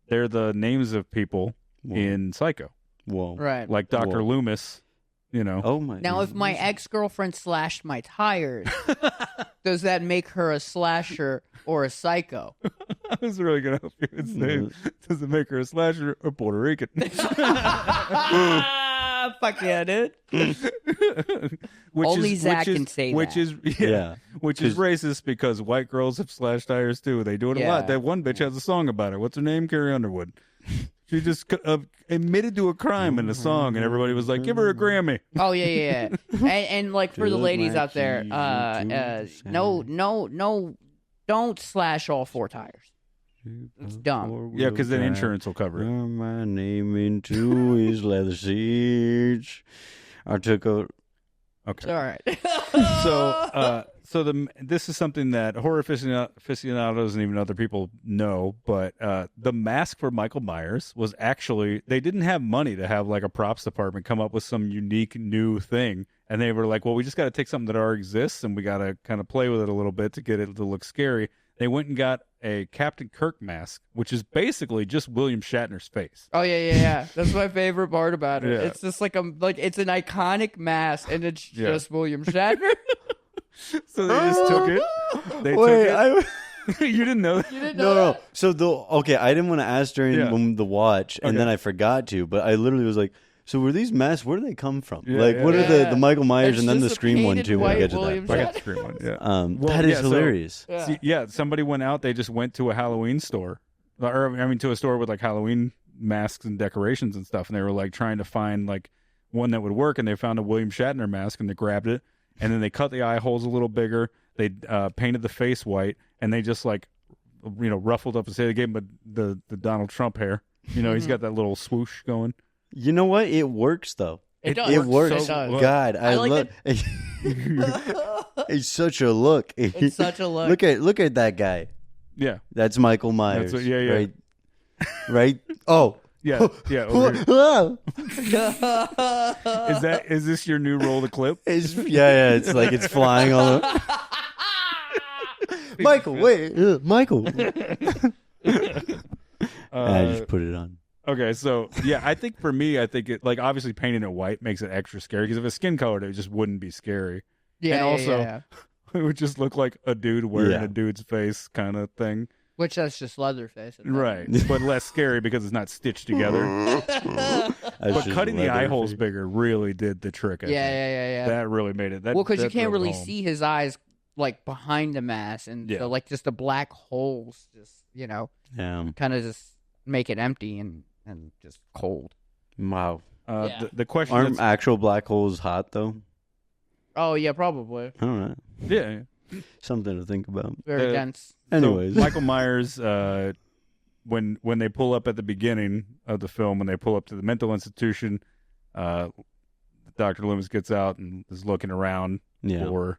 they're the names of people Whoa. in Psycho. Whoa. Right. Like Dr. Whoa. Loomis, you know. Oh my. Now, if my ex-girlfriend slashed my tires, does that make her a slasher or a psycho? I was really going to help you and say, does it make her a slasher or Puerto Rican? Fuck yeah, dude. Which Only Zach can say which that. is Yeah. which is racist because white girls have slashed tires too. They do it a Yeah. lot. That one bitch has a song about it. What's her name? Carrie Underwood. She just admitted to a crime in a song, and everybody was like, "Give her a Grammy." Oh yeah. And like for the Good ladies like out there, cheese and no, don't slash all four tires. It's dumb. Yeah, because then insurance will cover it. Turn my name into his leather seats. I took a. Okay. All right. This is something that horror aficionados and even other people know, but the mask for Michael Myers was actually, they didn't have money to have like a props department come up with some unique new thing. And they were like, well, we just got to take something that already exists and we got to kind of play with it a little bit to get it to look scary. They went and got a Captain Kirk mask, which is basically just William Shatner's face. Oh yeah. That's my favorite part about it. Yeah. It's just like it's an iconic mask, and it's Yeah. just William Shatner. So they just took it. They Wait, took it. You didn't know that? You didn't know no. that? So I didn't want to ask during the watch, and Okay. then I forgot to. But I literally was like, "So were these masks? Where do they come from? Yeah, like, yeah, what yeah. are the Michael Myers It's and then the just a Scream one painted too? When we white get to William that. I Shatner. got the Scream one, yeah. That Well, is yeah, so- hilarious. Yeah. See, yeah, somebody went out. They just went to a Halloween store, to a store with like Halloween masks and decorations and stuff, and they were like trying to find like one that would work, and they found a William Shatner mask, and they grabbed it, and then they cut the eye holes a little bigger. They painted the face white, and they just like ruffled up his hair. They gave him the Donald Trump hair. He's got that little swoosh going. You know what? It works though. It does. It works. It does. God, I like love. It's such a look. It's such a look. Look at that guy. Yeah, That's Michael Myers. That's yeah. Right. Right. Oh. yeah. Over here. Is this your new roll of clip? Yeah. It's like it's flying all over. Michael, wait, Michael. I just put it on. Okay, so yeah, I think for me, it like obviously painting it white makes it extra scary because if it's skin colored, it just wouldn't be scary. Yeah, and yeah, also yeah. it would just look like a dude wearing Yeah. a dude's face kind of thing, Which that's just Leatherface. right? But less scary because it's not stitched together. But cutting the eye holes bigger really did the trick. I think. Yeah. That really made it. That, Well, because you that can't drove it really home. see his eyes like behind the mask, and Yeah. so like just the black holes, just Yeah. kind of just make it empty and just cold. Wow. Yeah. The question Aren't that's, actual black holes hot though? Oh yeah, probably I don't know. yeah. Something to think about. very dense. Anyways. So Michael Myers, when they pull up at the beginning of the film, when they pull up to the mental institution, Dr. Loomis gets out and is looking around for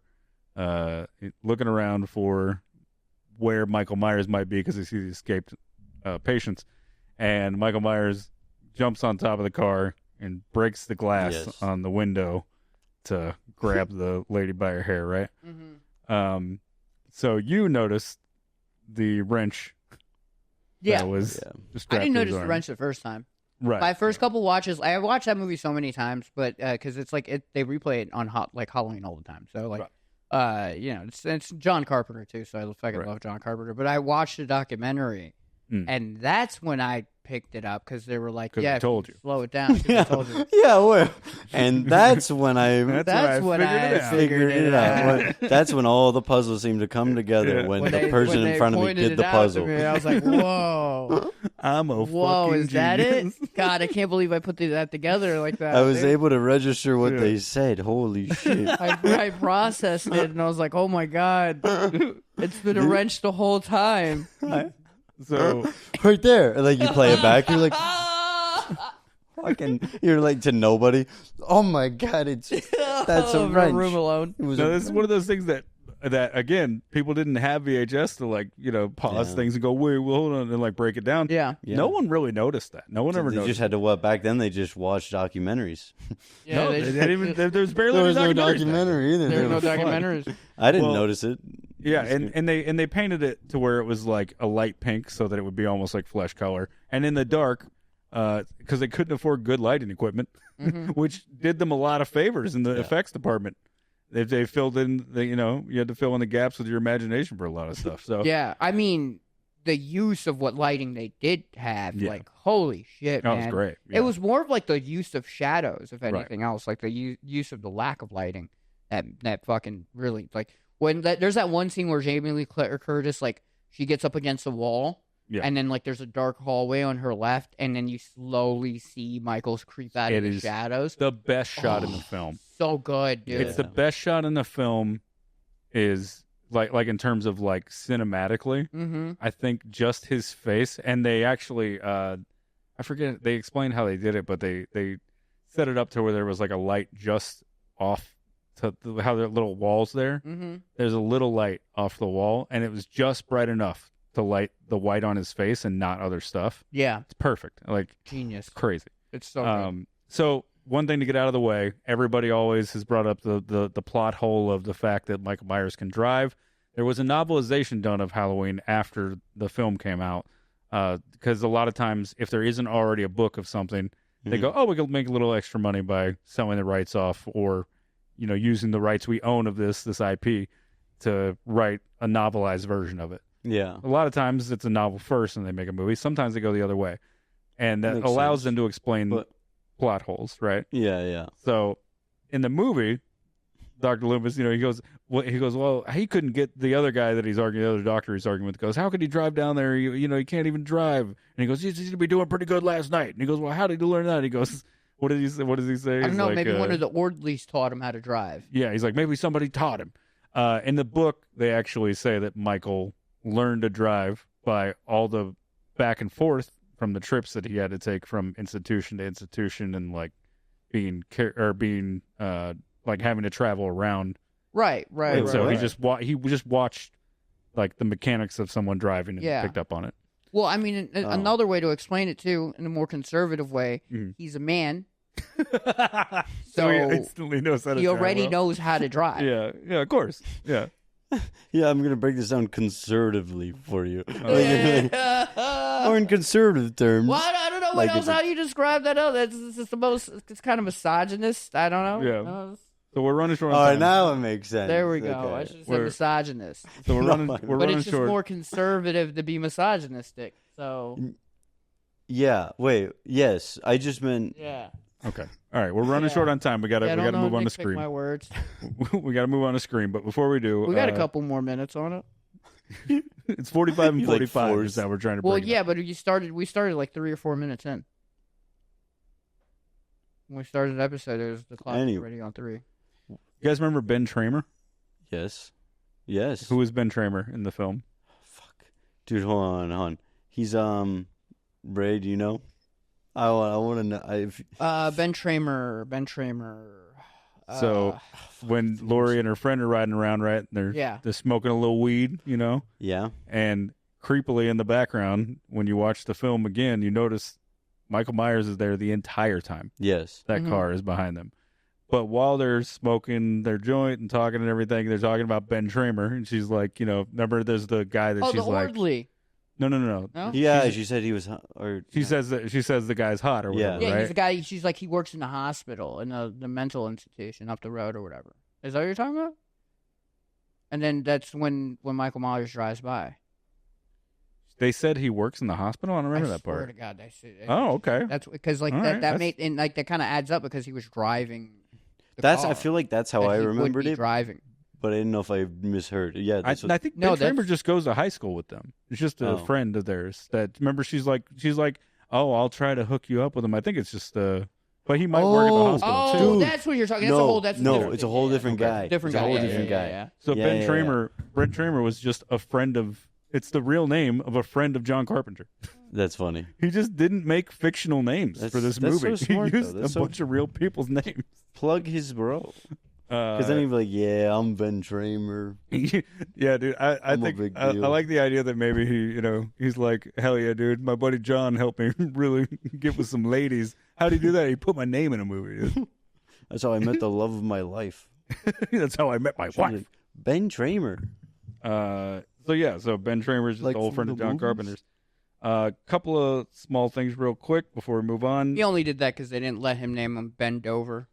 where Michael Myers might be because he sees the escaped patients, and Michael Myers jumps on top of the car and breaks the glass on the window to grab the lady by her hair, right? Mm-hmm. So you noticed the wrench. Yeah. That was I didn't notice the wrench the first time. Right. My first couple watches, I watched that movie so many times, but because it's like they replay it on Halloween all the time. So like, it's John Carpenter too. So I fucking love John Carpenter. But I watched the documentary, and that's when I picked it up because they were like, "Yeah, told you, slow it down." I told you. And that's when I figured it out. That's when all the puzzles seem to come together. When the person in front of me did the puzzle, I was like, "Whoa, whoa, is that it?" God, I can't believe I put that together like that. I was able to register what they said. Holy shit! I processed it and I was like, "Oh my god, it's been a wrench the whole time." So right there, like you play it back, you're like, you're like to nobody. Oh my god, that's a wrench. Room alone. This is one of those things that again, people didn't have VHS to pause things and go, wait, well, hold on, and like break it down. Yeah. No one really noticed that. No one ever noticed. They just had to back then they just watched documentaries. Yeah, there was barely no documentary either. There were no documentaries. I didn't notice it. Yeah, and they painted it to where it was like a light pink so that it would be almost like flesh color, and in the dark, because they couldn't afford good lighting equipment, which did them a lot of favors in the effects department. They filled in you had to fill in the gaps with your imagination for a lot of stuff. So yeah, I mean the use of what lighting they did have, like holy shit, man, that was great. Yeah. It was more of like the use of shadows, if anything else, like the use of the lack of lighting that fucking really like. When there's that one scene where Jamie Lee Curtis, like, she gets up against the wall, and then, like, there's a dark hallway on her left, and then you slowly see Michael's creep out of the shadows. The best shot in the film. So good, dude. It's the best shot in the film is, like in terms of, like, cinematically. Mm-hmm. I think just his face, and they actually, I forget, they explained how they did it, but they set it up to where there was, like, a light just off to how there are little walls there. Mm-hmm. There's a little light off the wall, and it was just bright enough to light the white on his face and not other stuff. Yeah, it's perfect. Like genius, crazy. It's so good. So one thing to get out of the way, everybody always has brought up the plot hole of the fact that Michael Myers can drive. There was a novelization done of Halloween after the film came out, because a lot of times if there isn't already a book of something, they go, oh, we can make a little extra money by selling the rights off, or using the rights we own of this IP to write a novelized version of it. Yeah. A lot of times it's a novel first and they make a movie. Sometimes they go the other way. And that allows them to explain plot holes, right? Yeah, yeah. So in the movie, Dr. Loomis, he goes, well, he couldn't get the other guy that he's arguing, the other doctor he's arguing with, goes, how could he drive down there? He can't even drive. And he goes, he seemed to be doing pretty good last night. And he goes, well, how did he learn that? And he goes, what does he say? I don't know. Maybe one of the orderlies taught him how to drive. Yeah, he's like, maybe somebody taught him. In the book, they actually say that Michael learned to drive by all the back and forth from the trips that he had to take from institution to institution, and like being like having to travel around. Right. And so right. he just watched like the mechanics of someone driving and picked up on it. Well, I mean, another way to explain it too, in a more conservative way, he's a man. So he instantly knows how to drive. He already knows how to drive. Yeah, of course. Yeah. Yeah, I'm gonna break this down conservatively for you. Or in conservative terms. What? I don't know what else. How you describe that? Oh, it's the most. It's kind of misogynist. I don't know. Yeah. So we're running short on time. All right, now it makes sense. There we go. I should have said misogynist. So we're running. But it's just more conservative to be misogynistic. So. Yeah. Wait. Yes. I just meant. Yeah. Okay. All right. We're running short on time. We gotta move on to Scream. My words. We gotta move on to Scream. But before we do, we got a couple more minutes on it. It's 45 and 45. Is that we're trying to? Well, yeah, but we started like 3 or 4 minutes in. When we started the episode, it was the clock was already on 3. You guys remember Ben Tramer? Yes. Who is Ben Tramer in the film? Fuck, dude, hold on. He's Ray. Do you know? I want to know. Ben Tramer. So when Lori and her friend are riding around, right, they're smoking a little weed, Yeah. and creepily in the background, when you watch the film again, you notice Michael Myers is there the entire time. Yes. That car is behind them. But while they're smoking their joint and talking and everything, they're talking about Ben Tramer, and she's like, remember there's the guy that she's the like, Ordley. No. Yeah, she said he was, She says the guy's hot or whatever. Yeah, right? he's a guy. She's like, he works in the hospital in the mental institution up the road or whatever. Is that what you're talking about? And then that's when Michael Myers drives by. They said he works in the hospital. I don't remember that part. I swear to God, they said. Oh, okay. That's because like All that right, made and like that kind of adds up because he was driving. I feel like that's how I remembered it. Driving. But I didn't know if I misheard. Yeah, I think Ben Tramer just goes to high school with them. It's just a friend of theirs. That remember, she's like, oh, I'll try to hook you up with him. I think it's just but he might work at the hospital too. Oh, that's what you're talking. It's a whole different guy. Different guy. Different guy. Yeah. So Ben Tramer was just a friend of. It's the real name of a friend of John Carpenter. That's funny. He just didn't make fictional names for this movie. So smart, he used a bunch of real people's names. Plug his bro. Because then he'd be like, yeah, I'm Ben Tramer. Yeah, dude. I think I like the idea that maybe he's like, hell yeah, dude. My buddy John helped me really get with some ladies. How'd he do that? He put my name in a movie. Dude. That's how I met the love of my life. That's how I met my wife. Ben Tramer. So Ben Tramer is just an old friend of John Carpenter's. Couple of small things real quick before we move on. He only did that because they didn't let him name him Ben Dover.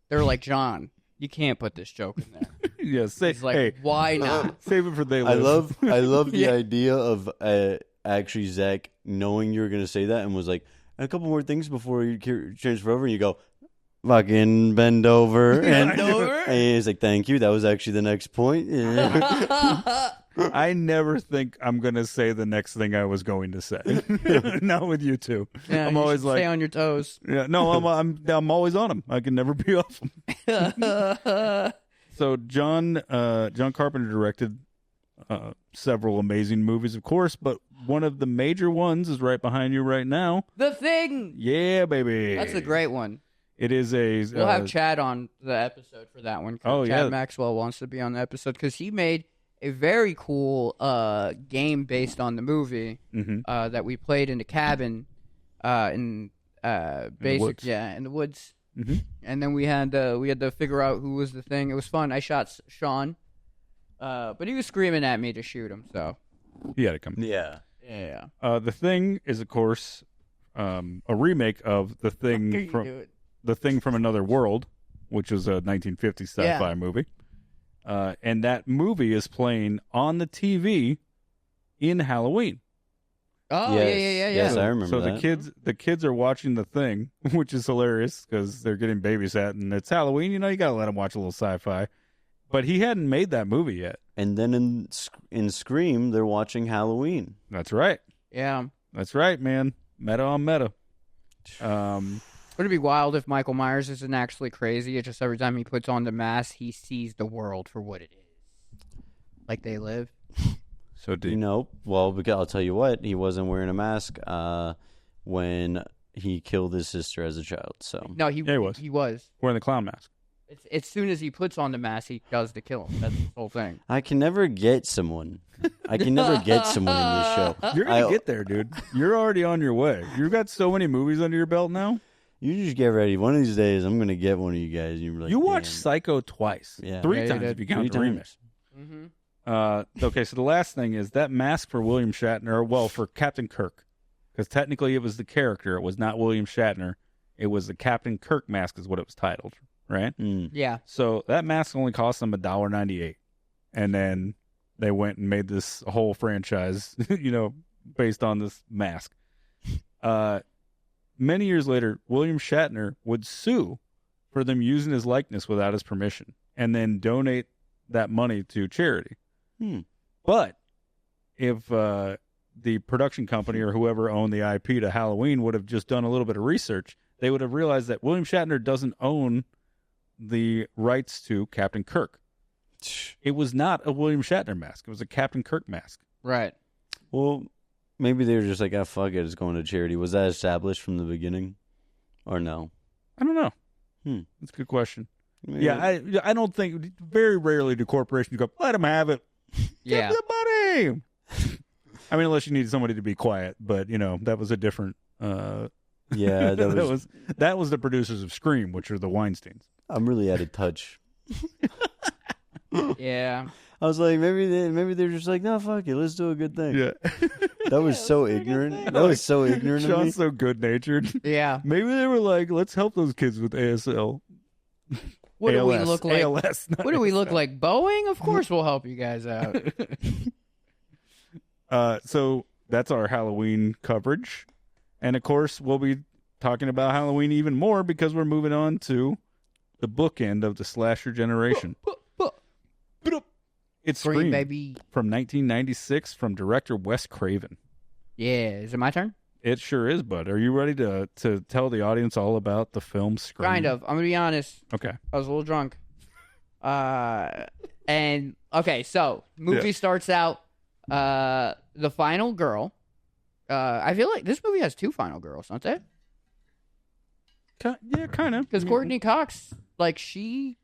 They were like, John, you can't put this joke in there. He's like, hey, why not? Save it for They Live. I love the idea of actually Zach knowing you were going to say that and was like, a couple more things before you transfer over, and you go, fucking bend over. And he's like, thank you. That was actually the next point. I never think I'm going to say the next thing I was going to say. Not with you two. Yeah, I'm always like, stay on your toes. Yeah, no, I'm always on them. I can never be off them. So John Carpenter directed several amazing movies, of course, but one of the major ones is right behind you right now. The Thing. Yeah, baby. That's a great one. It is a. We'll have Chad on the episode for that one. Chad Maxwell wants to be on the episode because he made a very cool game based on the movie that we played in the cabin in the woods. Mm-hmm. And then we had to figure out who was the thing. It was fun. I shot Sean, but he was screaming at me to shoot him. So he had to come. Yeah. The Thing is, of course, a remake of The Thing from Another World, which was a 1950s sci-fi movie. And that movie is playing on the TV in Halloween. Oh, yes. Yes, I remember that. So the kids are watching The Thing, which is hilarious because they're getting babysat, and it's Halloween. You got to let them watch a little sci-fi. But he hadn't made that movie yet. And then in Scream, they're watching Halloween. That's right. Yeah. That's right, man. Meta on meta. Would it be wild if Michael Myers isn't actually crazy? It's just every time he puts on the mask, he sees the world for what it is. Like They Live. So deep. Well, because I'll tell you what, he wasn't wearing a mask when he killed his sister as a child. So no, he was. He was wearing the clown mask. It's as soon as he puts on the mask, he does to kill him. That's the whole thing. I can never get someone. in this show. You're gonna get there, dude. You're already on your way. You've got so many movies under your belt now. You just get ready. One of these days, I'm gonna get one of you guys. Like, you watched Psycho twice. Yeah. 3 times if you count the remake. Mm-hmm. Okay, so the last thing is that mask for William Shatner. Well, for Captain Kirk, because technically it was the character. It was not William Shatner. It was the Captain Kirk mask, is what it was titled, right? Mm. Yeah. So that mask only cost them $1.98, and then they went and made this whole franchise, based on this mask. Many years later, William Shatner would sue for them using his likeness without his permission, and then donate that money to charity. But if the production company or whoever owned the IP to Halloween would have just done a little bit of research, they would have realized that William Shatner doesn't own the rights to Captain Kirk. It was not a William Shatner mask. It was a Captain Kirk mask. Right. Well, Maybe they were just like, fuck it, it's going to charity. Was that established from the beginning? Or no? I don't know. That's a good question. Yeah, I don't think, very rarely do corporations go, let them have it. Yeah. Give the money. I mean, unless you need somebody to be quiet, but, that was a different... yeah, that was the producers of Scream, which are the Weinsteins. I'm really out of touch. Yeah. I was like, maybe they're just like, no, fuck it, let's do a good thing. Yeah. That was so ignorant. That was so ignorant of me. Sean's so good-natured. Yeah. Maybe they were like, let's help those kids with ASL. What do we ALS. look like? ALS, What do we look like? Boeing? Of course we'll help you guys out. So that's our Halloween coverage. And, of course, we'll be talking about Halloween even more because we're moving on to the bookend of the slasher generation. It's Scream, baby. From 1996 from director Wes Craven. Yeah. Is it my turn? It sure is, bud. Are you ready to tell the audience all about the film Scream? Kind of. I'm going to be honest. Okay. I was a little drunk. And, okay, so, movie starts out, the final girl. I feel like this movie has two final girls, don't they? Yeah, kind of. Because Courtney Cox, like, she,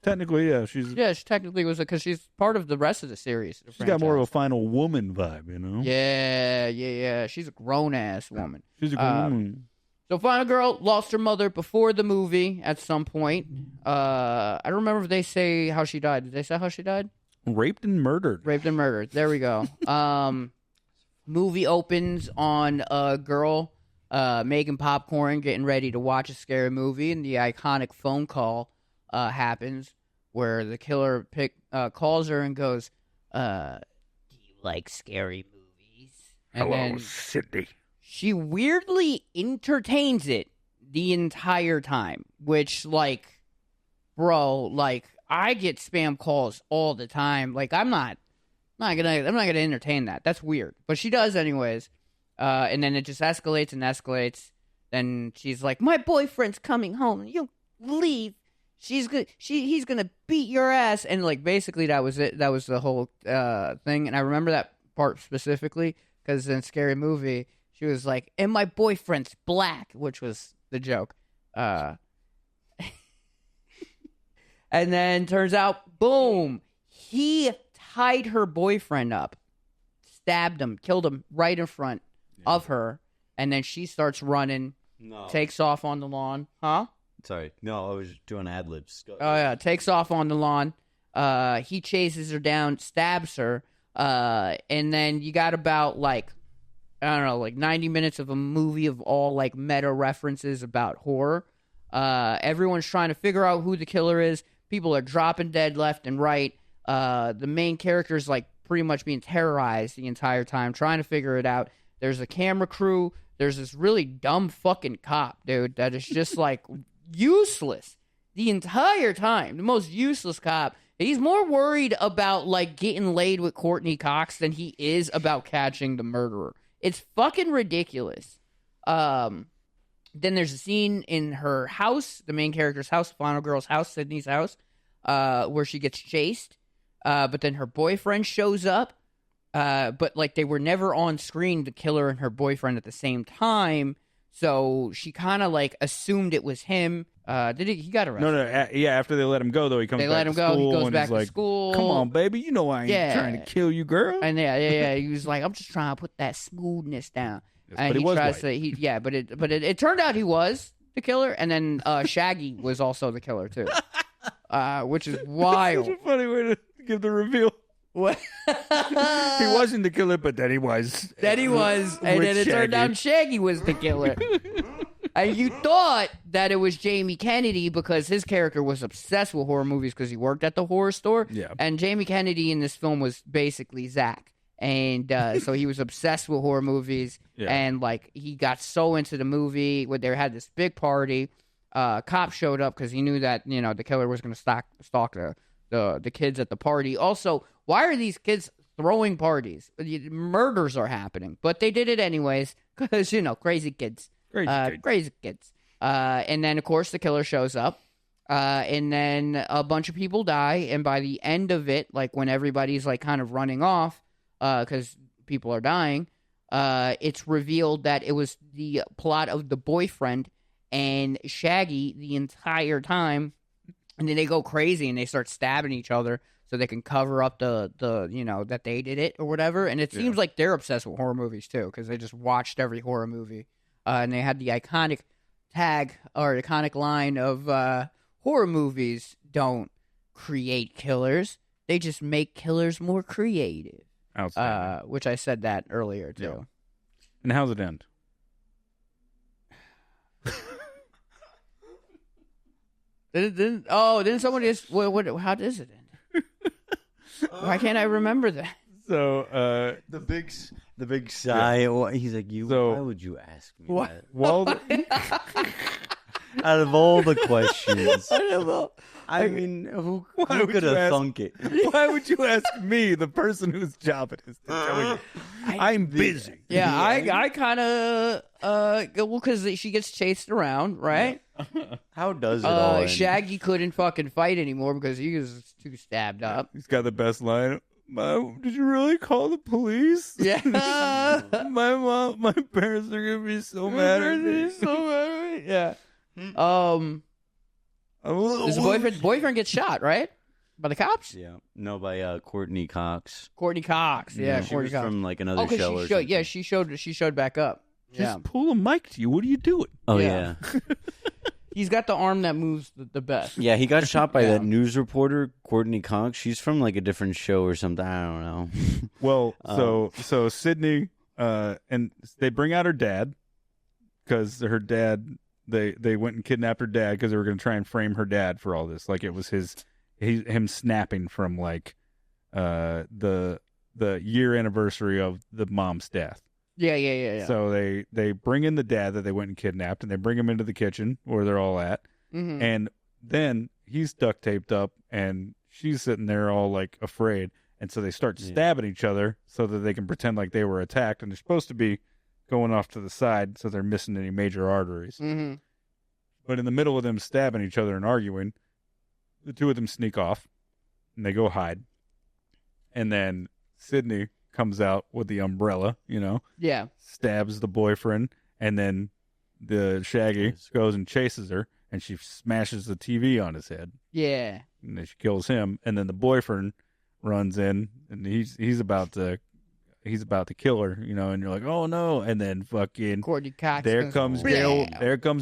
Technically, yeah. She technically was because she's part of the rest of the series. She's got more of a final woman vibe, Yeah. She's a grown-ass woman. She's a grown woman. So Final Girl lost her mother before the movie at some point. I don't remember if they say how she died. Did they say how she died? Raped and murdered. There we go. Movie opens on a girl making popcorn, getting ready to watch a scary movie, and the iconic phone call happens where the killer calls her and goes, do you like scary movies? And Hello, Sydney. She weirdly entertains it the entire time, which, like, bro, like, I get spam calls all the time. Like, I'm not gonna entertain that. That's weird. But she does anyways. And then it just escalates and escalates. Then she's like, my boyfriend's coming home. You leave. He's gonna beat your ass. And, like, basically that was it. That was the whole thing. And I remember that part specifically because in Scary Movie, she was like, and my boyfriend's black, which was the joke. And then turns out, boom, he tied her boyfriend up, stabbed him, killed him right in front of her, and then she starts running, takes off on the lawn. Huh? Sorry. No, I was doing ad-libs. Oh, yeah, takes off on the lawn. He chases her down, stabs her, and then you got about, like, I don't know, like 90 minutes of a movie of all, like, meta references about horror. Everyone's trying to figure out who the killer is. People are dropping dead left and right. The main character's, like, pretty much being terrorized the entire time, trying to figure it out. There's a camera crew. There's this really dumb fucking cop, dude, that is just, like, useless the entire time. The most useless cop. He's more worried about, like, getting laid with Courtney Cox than he is about catching the murderer. It's fucking ridiculous. Then there's a scene in her house, the main character's house, the final girl's house, Sydney's house, where she gets chased. But then her boyfriend shows up. But, like, they were never on screen, the killer and her boyfriend at the same time. So she kind of, like, assumed it was him. He got arrested? No. Yeah, after they let him go, though, he comes back to school. They let him go. He goes back to school. Come on, baby. You know I ain't trying to kill you, girl. And yeah. He was like, I'm just trying to put that smoothness down. Yes, and but he was tries white. but it turned out he was the killer, and then Shaggy was also the killer too, which is wild. Such a funny way to give the reveal. What? He wasn't the killer, but then he was. And then it turned out Shaggy was the killer. And you thought that it was Jamie Kennedy because his character was obsessed with horror movies because he worked at the horror store. Yeah. And Jamie Kennedy in this film was basically Zach. And so he was obsessed with horror movies. Yeah. And, like, he got so into the movie where they had this big party. Cop showed up because he knew that, the killer was going to stalk the kids at the party. Also, why are these kids throwing parties? Murders are happening. But they did it anyways because, crazy kids. Crazy kids. And then, of course, the killer shows up. And then a bunch of people die. And by the end of it, like when everybody's like kind of running off because people are dying, it's revealed that it was the plot of the boyfriend and Shaggy the entire time, and then they go crazy and they start stabbing each other so they can cover up the that they did it or whatever. And it seems like they're obsessed with horror movies too, because they just watched every horror movie, and they had the iconic tag or iconic line of horror movies don't create killers, they just make killers more creative. Which I said that earlier too. Yeah. And how's it end? Didn't someone just how does it end? Why can't I remember that? So the big sigh. He's like, why would you ask me that? Well, out of all the questions, I don't know. I mean, who would could you have ask- thunk it? why would you ask me, the person whose job it is to tell you? I'm busy. Yeah, I kind of because she gets chased around, right? How does it all end? Shaggy couldn't fucking fight anymore because he was too stabbed up. He's got the best line. Did you really call the police? Yeah. my parents are gonna be so mad at me. Yeah. His boyfriend gets shot, right? By the cops? Yeah, no, by Courtney Cox. Courtney Cox. Yeah, she Courtney was Cox. from like another show or something. Yeah, she showed back up. Just pull a mic to you. What are you doing? Oh Yeah. yeah. He's got the arm that moves the best. Yeah, he got shot by Yeah. that news reporter, Courtney Cox. She's from like a different show or something. I don't know. Well, so Sydney, and they bring out her dad because her dad, they went and kidnapped her dad because they were going to try and frame her dad for all this. Like it was him snapping from like the year anniversary of the mom's death. Yeah. So they bring in the dad that they went and kidnapped, and they bring him into the kitchen where they're all at. Mhm. And then he's duct taped up, and she's sitting there all like afraid. And so they start stabbing each other so that they can pretend like they were attacked. And they're supposed to be going off to the side so they're missing any major arteries. Mm-hmm. But in the middle of them stabbing each other and arguing, the two of them sneak off and they go hide. And then Sydney comes out with the umbrella, Yeah. stabs the boyfriend, and then the Shaggy goes and chases her, and she smashes the TV on his head, Yeah. and then she kills him. And then the boyfriend runs in, and he's about to kill her, and you're like, oh no! And then fucking Courtney Cox. there comes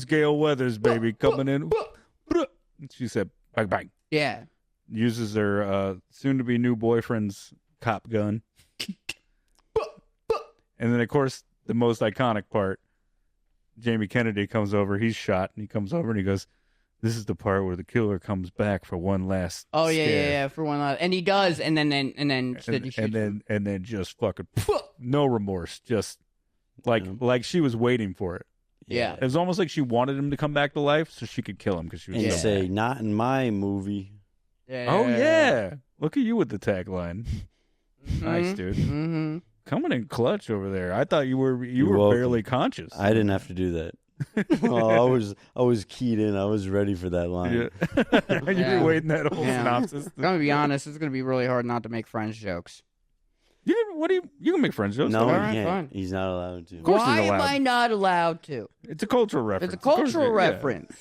Gail Weathers, baby, coming in. And she said, bang bang. Yeah. Uses her soon-to-be new boyfriend's cop gun. And then, of course, the most iconic part, Jamie Kennedy comes over. He's shot, and he comes over and he goes, this is the part where the killer comes back for one last Oh yeah, scare. yeah, for one last, and he does, and then Sydney shoots him. and then just fucking no remorse, just like she was waiting for it. Yeah. It was almost like she wanted him to come back to life so she could kill him because she was And so say, mad. not in my movie. Yeah. Oh yeah, look at you with the tagline. Nice, dude. Mm-hmm. Coming in clutch over there. I thought you were welcome. barely conscious. I didn't have to do that. Oh, I was keyed in. I was ready for that line. Yeah. You were waiting that whole Yeah. synopsis. I'm gonna be honest. It's gonna be really hard not to make Friends jokes. You can make friends jokes. No, All he right, can't. fine. He's not allowed to. course he's Why am allowed. I not allowed to? It's a cultural reference. It's a cultural reference.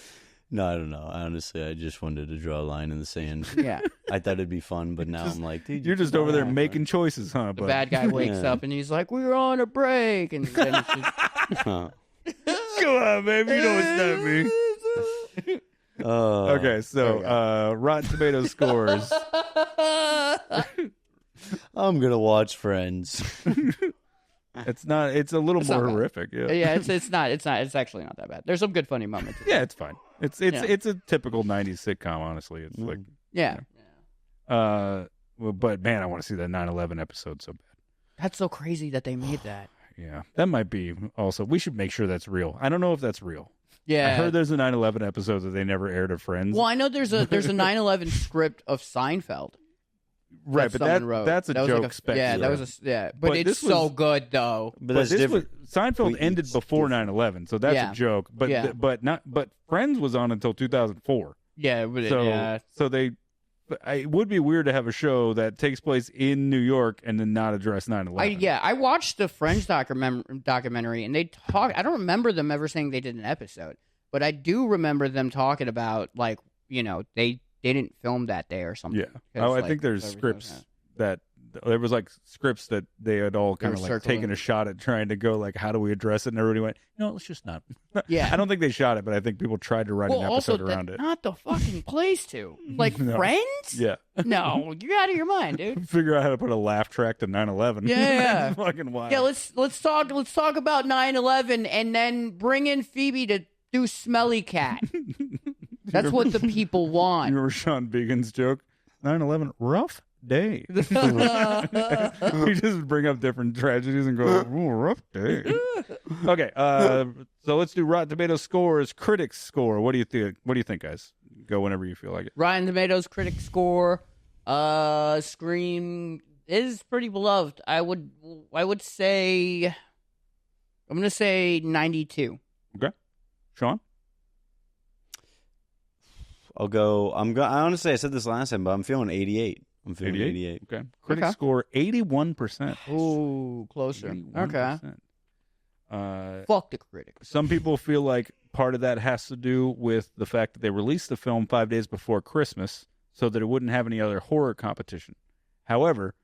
No, I don't know. Honestly, I just wanted to draw a line in the sand. Yeah. I thought it'd be fun, but now I'm like, dude, You're just over there yeah, making choices, huh? The But bad guy wakes Yeah. up and he's like, "We were on a break," and then it's just, Huh. come on, baby. You know it's not me. Okay, so Rotten Tomatoes scores. I'm gonna watch Friends. It's not. It's a little more not bad. horrific. Yeah. yeah, it's not. It's actually not that bad. There's some good funny moments. Yeah, it's fine. It's Yeah. it's a typical '90s sitcom. Honestly, it's like. Yeah. Well, but man, I want to see that 9/11 episode so bad. That's so crazy that they made that. Yeah, that might be also. We should make sure that's real. I don't know if that's real. Yeah. I heard there's a 9/11 episode that they never aired of Friends. Well, I know there's a 9/11 script of Seinfeld. Right, but someone wrote. that's a That was joke. like a, spec yeah, zero. that was but But it's this so was- good though. But But that's this different. was Seinfeld But ended it's before different. 9/11, so that's Yeah. a joke. But Yeah. but Friends was on until 2004. Yeah, but So yeah. so they it would be weird to have a show that takes place in New York and then not address 9/11. I watched the Friends documentary, and they talk. I don't remember them ever saying they did an episode, but I do remember them talking about like they didn't film that day or something. Yeah. I think there's scripts that there was like scripts that they had all kind of like taken a shot at trying to go like, how do we address it? And everybody went, let's just not. Yeah. I don't think they shot it, but I think people tried to write an episode around it. Not the fucking place to like Friends. Yeah. No, you're out of your mind, dude. Figure out how to put a laugh track to 9/11. Yeah. Fucking wild. Yeah, let's talk about 9/11 and then bring in Phoebe to do Smelly Cat. That's what the people want. You remember Sean Began's joke? 9/11, rough day. We just bring up different tragedies and go, ooh, rough day. Okay, so let's do Rotten Tomatoes scores, critics score. What do you think? What do you think, guys? Go whenever you feel like it. Rotten Tomatoes critic score. Scream is pretty beloved. I would say I'm gonna say 92. Okay, Sean. I'll go. I honestly, I said this last time, but I'm feeling 88. I'm feeling 88. Okay. Critic score 81%. Ooh, closer. 81%. Okay. Fuck the critics. Some people feel like part of that has to do with the fact that they released the film 5 days before Christmas so that it wouldn't have any other horror competition. However,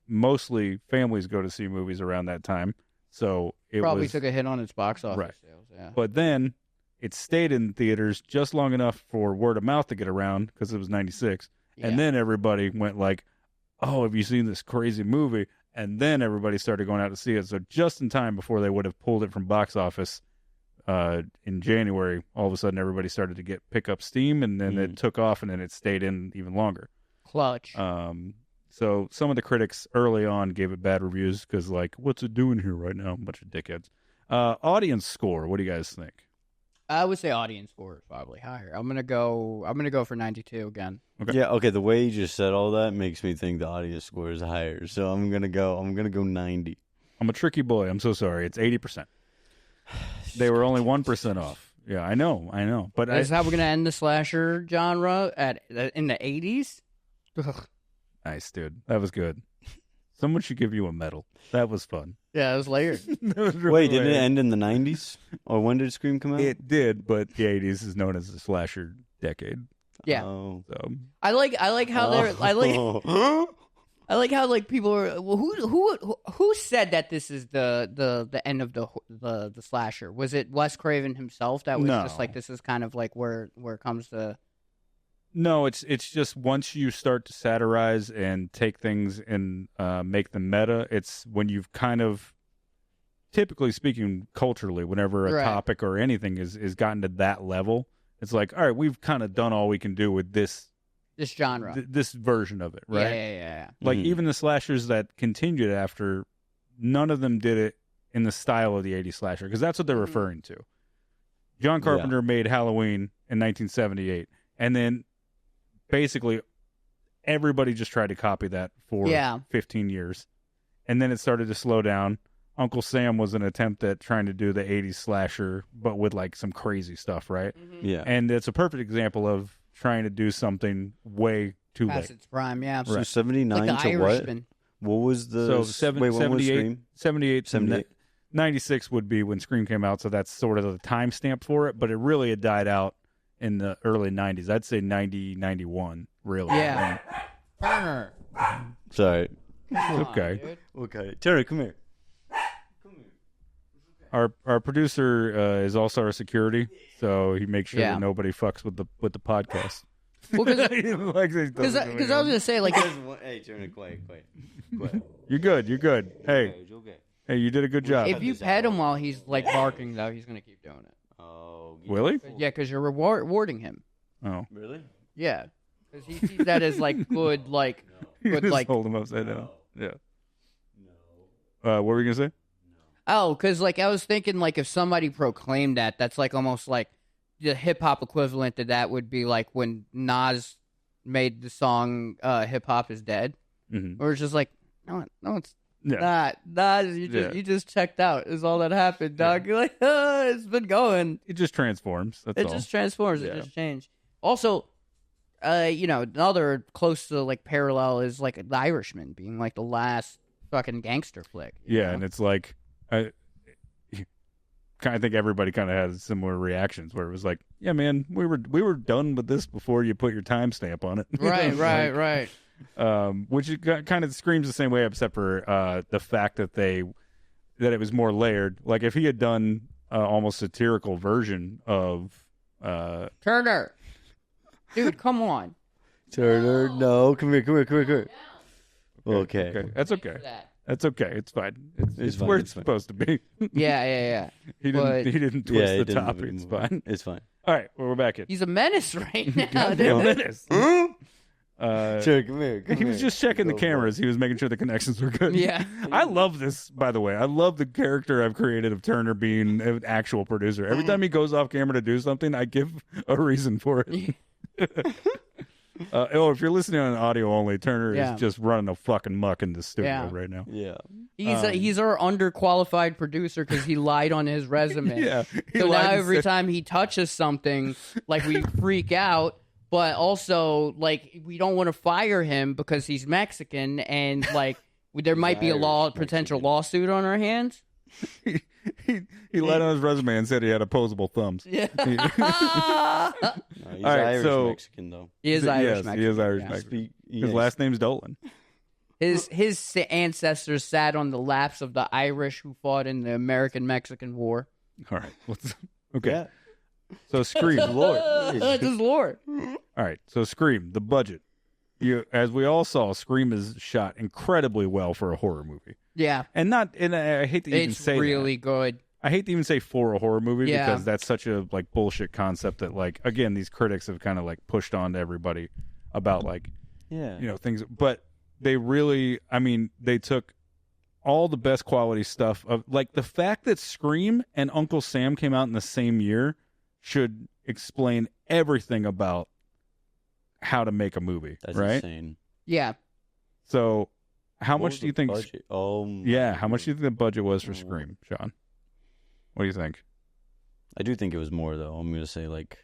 mostly families go to see movies around that time. So it probably took a hit on its box office sales. Yeah. But then it stayed in theaters just long enough for word of mouth to get around because it was 96. Yeah. And then everybody went like, oh, have you seen this crazy movie? And then everybody started going out to see it. So just in time before they would have pulled it from box office in January, all of a sudden everybody started to pick up steam, and then it took off, and then it stayed in even longer. Clutch. So some of the critics early on gave it bad reviews because, like, what's it doing here right now? A bunch of dickheads. Audience score, what do you guys think? I would say audience score is probably higher. I'm gonna go for 92 again. Okay. Yeah, okay. The way you just said all that makes me think the audience score is higher. So I'm gonna go 90. I'm a tricky boy. I'm so sorry. It's 80%. They were only 1% off. Yeah, I know. But is how we're gonna end the slasher genre in the 80s. Ugh. Nice, dude. That was good. Someone should give you a medal. That was fun. Yeah, it was layered. Wait, didn't it end in the 90s? Or when did Scream come out? It did, but the 80s is known as the slasher decade. Yeah. Oh. So. I like how they're I like how like people are. Well, who said that this is the end of the slasher? Was it Wes Craven himself that was just like, this is kind of like where it comes to? No, it's just once you start to satirize and take things and make them meta, it's when you've kind of, typically speaking, culturally, whenever a topic or anything is gotten to that level, it's like, all right, we've kind of done all we can do with this genre, this version of it, right? Yeah. Like even the slashers that continued after, none of them did it in the style of the 80s slasher, because that's what they're referring to. John Carpenter made Halloween in 1978, and then basically everybody just tried to copy that for 15 years. And then it started to slow down. Uncle Sam was an attempt at trying to do the 80s slasher, but with like some crazy stuff, right? Mm-hmm. Yeah. And it's a perfect example of trying to do something way too past late. its prime, yeah. So 79 like to Irishman. What was the... So when was 78, Scream? 78, 96 would be when Scream came out, so that's sort of the timestamp for it, but it really had died out in the early 90s. I'd say 90, 91, really. Yeah. Turner. Sorry. Okay. Okay. Turner, come here. Our producer is also our security, so he makes sure that nobody fucks with the podcast. Well, because I was gonna say, like, hey, Turner, quiet. You're good. Hey, okay. Hey, you did a good job. If you pet him while he's like barking, though, he's gonna keep doing it. Oh, will he? Yeah, because you're rewarding him. Oh, really? Yeah, because he sees that as like good, like good, just like. hold him upside down. Yeah. No. What were you gonna say? Oh, because like I was thinking, like if somebody proclaimed that, that's like almost like the hip hop equivalent to that would be like when Nas made the song "Hip Hop Is Dead," or it's just like no, it's not. Nas, you just checked out. Is all that happened, dog? You're like, it's been going. It just transforms. That's all. It just transforms. It just changed. Also, another close to like parallel is like The Irishman being like the last fucking gangster flick. you know? And it's like I think everybody kind of had similar reactions where it was like, yeah, man, we were done with this before you put your timestamp on it. Right. Which kind of screams the same way, except for the fact that it was more layered. Like if he had done almost satirical version of Turner, dude, come on. Turner, no, come here. Okay. That's okay. That's okay. It's fine. It's fine, where it's it's fine. supposed to be. Yeah. He didn't twist the top. It's fine. It's fine. All right, well, we're back in. He's a menace right now. Goddamn dude. menace. Sure, come here. He was just checking the cameras. He was making sure the connections were good. Yeah. I love this, by the way. I love the character I've created of Turner being an actual producer. Every time he goes off camera to do something, I give a reason for it. If you're listening on audio only, Turner is just running a fucking muck in the studio right now. Yeah. He's our underqualified producer because he lied on his resume. Yeah. So now every time he touches something, like we freak out, but also like we don't want to fire him because he's Mexican and like there might be a potential lawsuit on our hands. He lied on his resume and said he had opposable thumbs. Yeah. He's All right, Irish so- Mexican though. He is Irish Yes, Mexican. he is Irish yeah. Mexican. Yes. His last name's Dolan. His ancestors sat on the laps of the Irish who fought in the American-Mexican War. All right. Okay. Yeah. So Scream. That's his lord. All right. So Scream, the budget. As we all saw, Scream is shot incredibly well for a horror movie. Yeah. And I hate to even It's say really that. good. I hate to even say for a horror movie Yeah. because that's such a like bullshit concept that like again these critics have kind of like pushed on to everybody about like Yeah. things, but they really, I mean, they took all the best quality stuff of like the fact that Scream and Uncle Sam came out in the same year should explain everything about how to make a movie, That's right? insane. Yeah. So how What much was do you the think? budget? Oh, my Yeah, how much do you God. think the budget was for Scream, Sean? What do you think? I do think it was more though. I'm gonna say like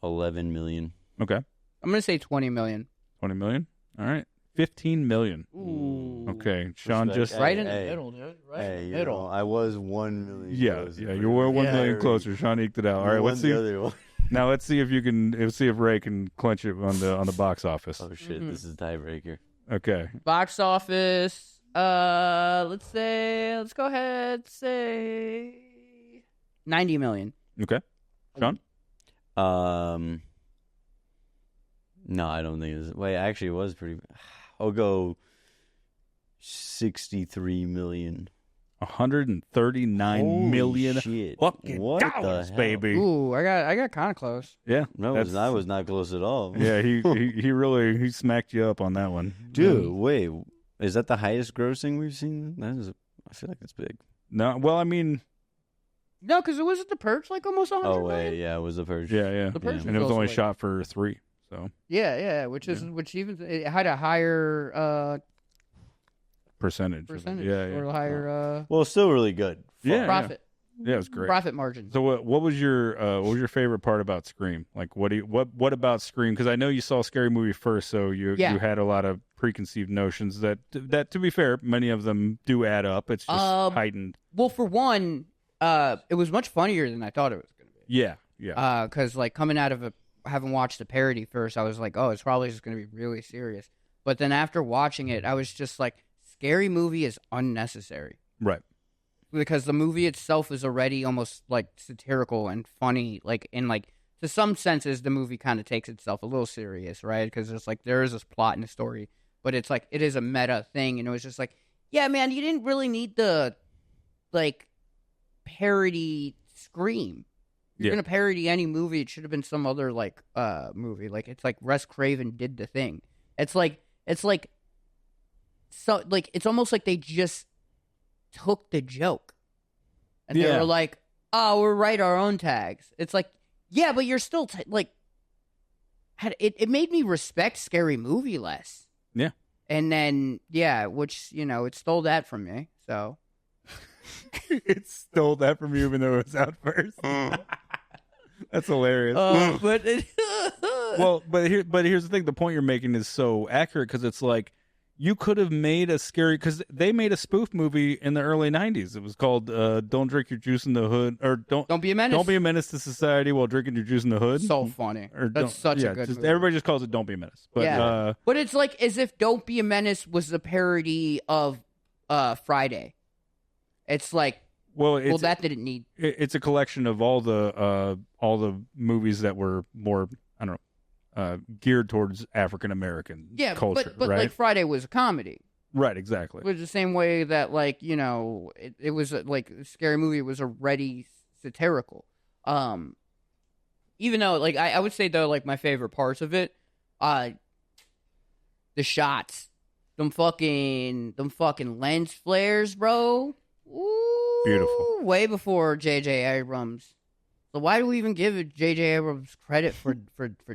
11 million. Okay, I'm going to say 20 million. 20 million. All right, 15 million. Ooh. Okay, Sean Respect. just Hey, Right in the hey. middle, dude. Right Hey, in you the middle. know, I was 1 million. yeah, closer. you were 1 million Yeah. closer. Sean eked it out. All right, let's see. The other one. Now let's see if you can. Let's see if Ray can clinch it on the box office. Oh shit! This is tiebreaker. Okay, Box office. Let's go ahead. Say 90 million. okay, Sean. No, I don't think it's. Wait, actually, it was pretty. I'll go 63 million. 139 Holy million shit. fucking What the dollars, hell? baby. Ooh, I got kind of close. Yeah, No, I was not close at all. Yeah, he really smacked you up on that one, Dude, wait, is that the highest grossing we've seen? I feel like that's big. No, well, I mean, No, because it was at the Purge like almost 100 Oh million? wait, yeah, it was the Purge. yeah, The Purge and it was also only like- shot for 3. So Yeah, which even it had a higher percentage, percentage yeah, or higher Well, still really good. Yeah. profit yeah, it was great. profit margin. So what was your favorite part about Scream? Like what about Scream? Because I know you saw Scary Movie first, so you had a lot of preconceived notions that to be fair, many of them do add up. It's just heightened. Well, for one, it was much funnier than I thought it was going to be. Yeah. Because like coming out of having watched the parody first, I was like, oh, it's probably just going to be really serious. But then after watching it, I was just like, Scary Movie is unnecessary. Right. Because the movie itself is already almost like satirical and funny. Like in like to some senses, the movie kind of takes itself a little serious, right? Because it's like there is this plot in the story, but it's like it is a meta thing, and it was just like, yeah, man, you didn't really need the like parody Scream. If you're gonna parody any movie, it should have been some other like movie. Like it's like Wes Craven did The Thing. It's like so like it's almost like they just took the joke and they were like, oh, we'll write our own tags. It's like, yeah, but you're still like it made me respect Scary Movie less. Yeah. And then which it stole that from me. So It stole that from you, even though it was out first. That's hilarious. But Well, but here's the thing. The point you're making is so accurate because it's like you could have made a scary because they made a spoof movie in the early '90s. It was called "Don't Drink Your Juice in the Hood" or "Don't Be a Menace." Don't be a menace to society while drinking your juice in the hood. So funny. That's such a good movie. Everybody just calls it "Don't Be a Menace." But but it's like as if "Don't Be a Menace" was a parody of Friday. It's like that didn't need. It's a collection of all the movies that were more geared towards African American culture. But right? like Friday was a comedy. Right, exactly. It was the same way that it was like a scary movie was already satirical. Even though I would say though my favorite parts of it, the shots, them fucking lens flares, bro. Ooh, beautiful. Way before J.J. Abrams. So why do we even give J.J. Abrams credit for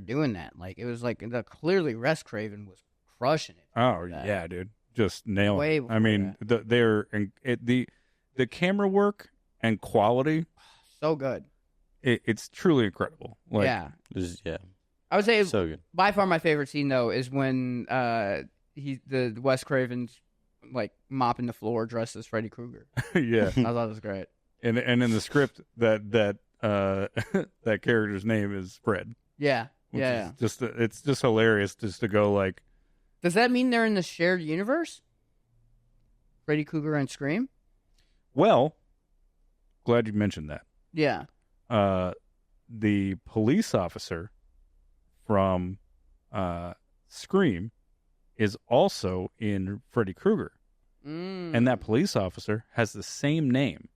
doing that? It was clearly Craven was crushing it. Oh yeah, dude, just nailing it. I mean, that. the camera work and quality, so good. It's truly incredible. Yeah. I would say so good. By far my favorite scene though is when the Wes Craven's mopping the floor dressed as Freddy Krueger. Yeah, I thought it was great. And in the script that that character's name is Fred. Yeah, It's just hilarious just to go Does that mean they're in the shared universe? Freddy Krueger and Scream? Well, glad you mentioned that. Yeah. The police officer from Scream is also in Freddy Krueger. And that police officer has the same name.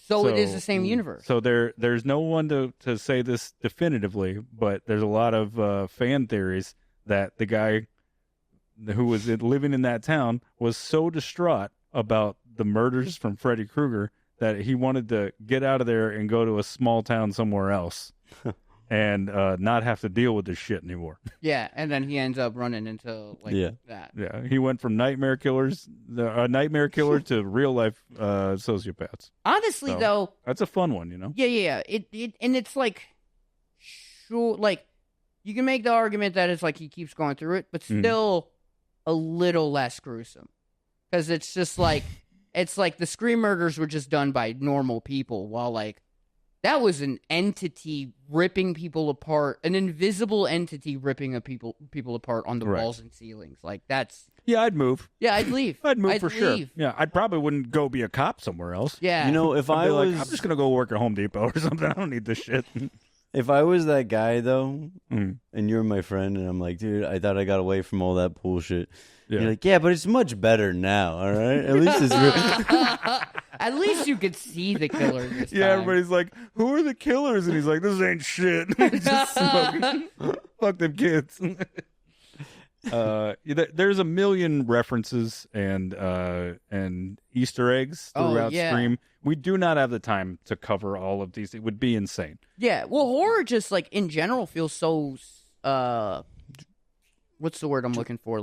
So it is the same universe. So there's no one to say this definitively, but there's a lot of fan theories that the guy who was living in that town was so distraught about the murders from Freddy Krueger that he wanted to get out of there and go to a small town somewhere else and not have to deal with this shit anymore. Yeah, and then he ends up running into that. Yeah, he went from nightmare killer to real life sociopaths. Honestly, though, that's a fun one, you know. Yeah. It and it's sure, you can make the argument that it's he keeps going through it, but still a little less gruesome because it's just it's the Scream murders were just done by normal people, while that was an entity ripping people apart, an invisible entity ripping people apart on the walls and ceilings. That's... Yeah, I'd move. Yeah, I'd leave. I'd move for sure. Yeah, I probably wouldn't go be a cop somewhere else. Yeah. If I was... I'm just going to go work at Home Depot or something. I don't need this shit. If I was that guy, though, and you're my friend, and I'm like, dude, I thought I got away from all that bullshit. Yeah. You're like, yeah, but it's much better now, all right? At least it's real. At least you could see the killers this time. Yeah, everybody's like, who are the killers? And he's like, this ain't shit. Just smoking. Fuck them kids. There's a million references and Easter eggs throughout Scream. We do not have the time to cover all of these. It would be insane. Yeah, well, horror just in general feels so what's the word I'm looking for?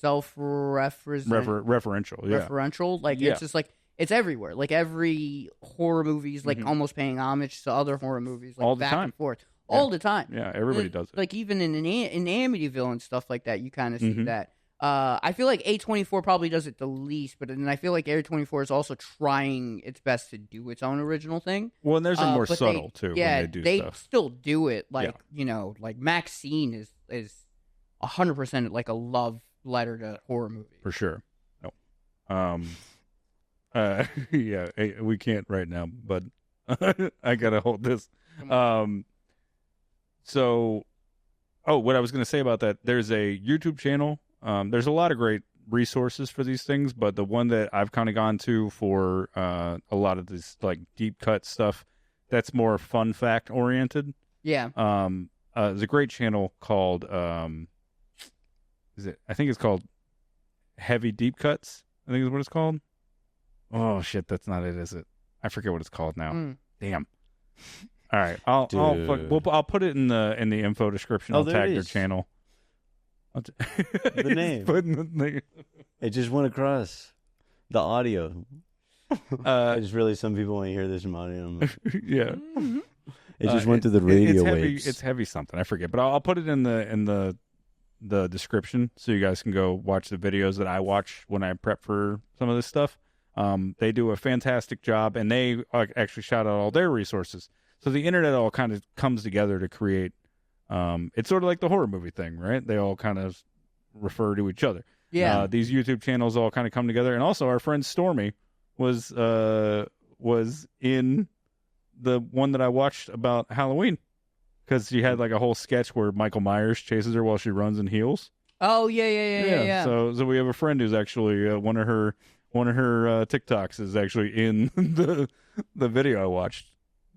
Self-referential. Referential, yeah. Referential. It's just it's everywhere. Every horror movie is almost paying homage to other horror movies, all the back time. and forth. All the time. Yeah, everybody does it. Even in Amityville and stuff like that, you kind of see that. I feel like A24 probably does it the least, but then I feel like A24 is also trying its best to do its own original thing. Well, and theirs are more subtle, too, yeah, when they do they stuff. still do it. Maxine is 100% a love letter to horror movie. For sure. No. Yeah, we can't right now, but I got to hold this. What I was going to say about that, there's a YouTube channel. There's a lot of great resources for these things, but the one that I've kind of gone to for a lot of this deep cut stuff, that's more fun fact oriented. Yeah. There's a great channel called I think it's called Heavy Deep Cuts. I think is what it's called. Oh shit, that's not it, is it? I forget what it's called now. Damn. All right, I'll put it in the info description. I'll tag their channel. The name. It just went across the audio. It's really some people want to hear this from audio. Yeah. It just went through the radio waves. It's heavy something. I forget, but I'll put it in the description so you guys can go watch the videos that I watch when I prep for some of this stuff. They do a fantastic job, and they actually shout out all their resources. So the internet all kind of comes together to create. It's sort of like the horror movie thing, right? They all kind of refer to each other. Yeah. These YouTube channels all kind of come together, and also our friend Stormy was in the one that I watched about Halloween because she had like a whole sketch where Michael Myers chases her while she runs in heels. Oh yeah. So we have a friend who's actually one of her TikToks is actually in the video I watched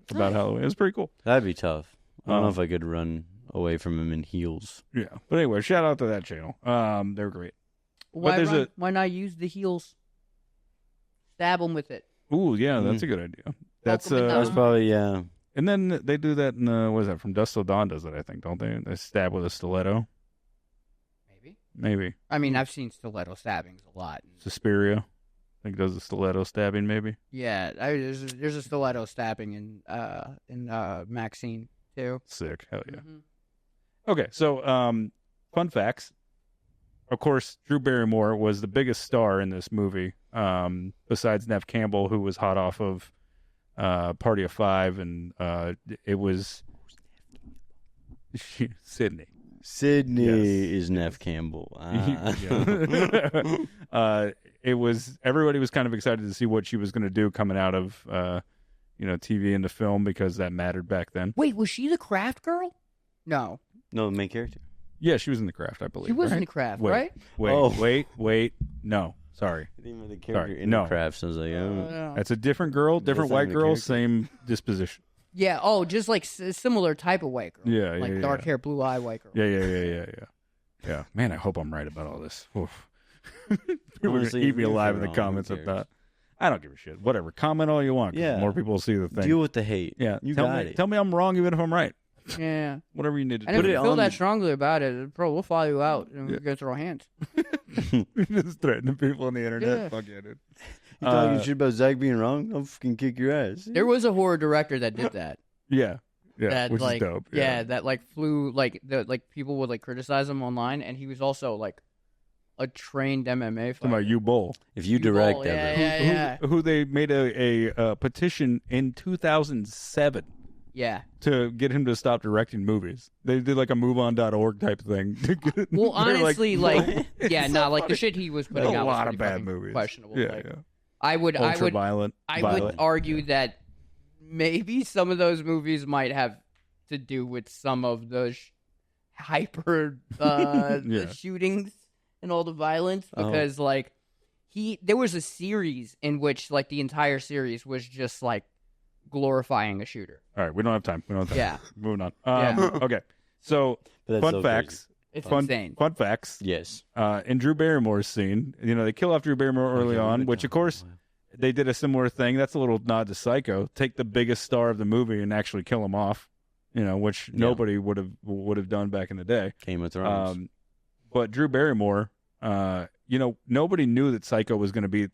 about Halloween. It was pretty cool. That'd be tough. I don't know if I could run away from him in heels. Yeah, but anyway, shout out to that channel. They're great. Why not use the heels? Stab them with it. Ooh, yeah, that's a good idea. That's probably And then they do that in what is that? From Dusk Till Dawn does it, I think, don't they? They stab with a stiletto. Maybe. I mean, I've seen stiletto stabbings a lot. Suspiria, I think, does a stiletto stabbing. Maybe. Yeah, there's a stiletto stabbing in Maxine too. Sick, hell yeah. Mm-hmm. Okay, so fun facts. Of course, Drew Barrymore was the biggest star in this movie, besides Neve Campbell, who was hot off of Party of Five, and it was Sydney. Sydney Yes. is Neve Campbell. It was everybody was kind of excited to see what she was going to do coming out of TV into film because that mattered back then. Wait, was she the Craft girl? No, No, the main character. Yeah, she was in The Craft, I believe. she was right? in the Craft, Wait, right? Wait. No, sorry. I didn't even the character Sorry, in no. the crafts. I was like, oh. No. That's a different girl, different That's not white even a girl, character. same disposition. Yeah. Oh, just like similar type of white girl. Yeah, like yeah, dark yeah. hair, blue eye white girl. Yeah. Man, I hope I'm right about all this. Oof. People are going Honestly, to eat me if alive you're in the wrong, comments who with that. cares? I don't give a shit. Whatever. Comment all you want. 'Cause Yeah. more people will see the thing. Deal with the hate. Yeah. You tell got me, it. Tell me I'm wrong even if I'm right. Yeah. Whatever you need to And do. if Put you it feel on that the- strongly about it, bro, we'll follow you out and we'll go throw hands. Just threatening people on the internet. Yeah. Fuck yeah, dude. You talking shit about Zach being wrong? I'll fucking kick your ass. There was a horror director that did that. Yeah, that which like, is dope. Yeah, that like flew like people would like criticize him online, and he was also like a trained MMA Talking fighter. about you bowl. If you direct yeah, ever. yeah. Who they made a petition in 2007 Yeah. to get him to stop directing movies. They did like a MoveOn.org type thing. Well, They're honestly, like yeah, It's no, so like the funny. shit he was a putting out was lot pretty of bad fucking movies. questionable. Yeah, like, yeah. I would Ultraviolet. I Violet. would argue that maybe some of those movies might have to do with some of the hyper Yeah. shootings and all the violence Oh. because like there was a series in which like the entire series was just like glorifying a shooter. All right, we don't have time. Yeah. Moving on. Yeah. Okay, so But that's fun so facts. It's Fun, insane. fun facts. Yes. In Drew Barrymore's scene, they kill off Drew Barrymore early on, which of course they did a similar thing. That's a little nod to Psycho. Take the biggest star of the movie and actually kill him off. Which nobody would have done back in the day. Game of Thrones. But Drew Barrymore, nobody knew that Psycho was going to be.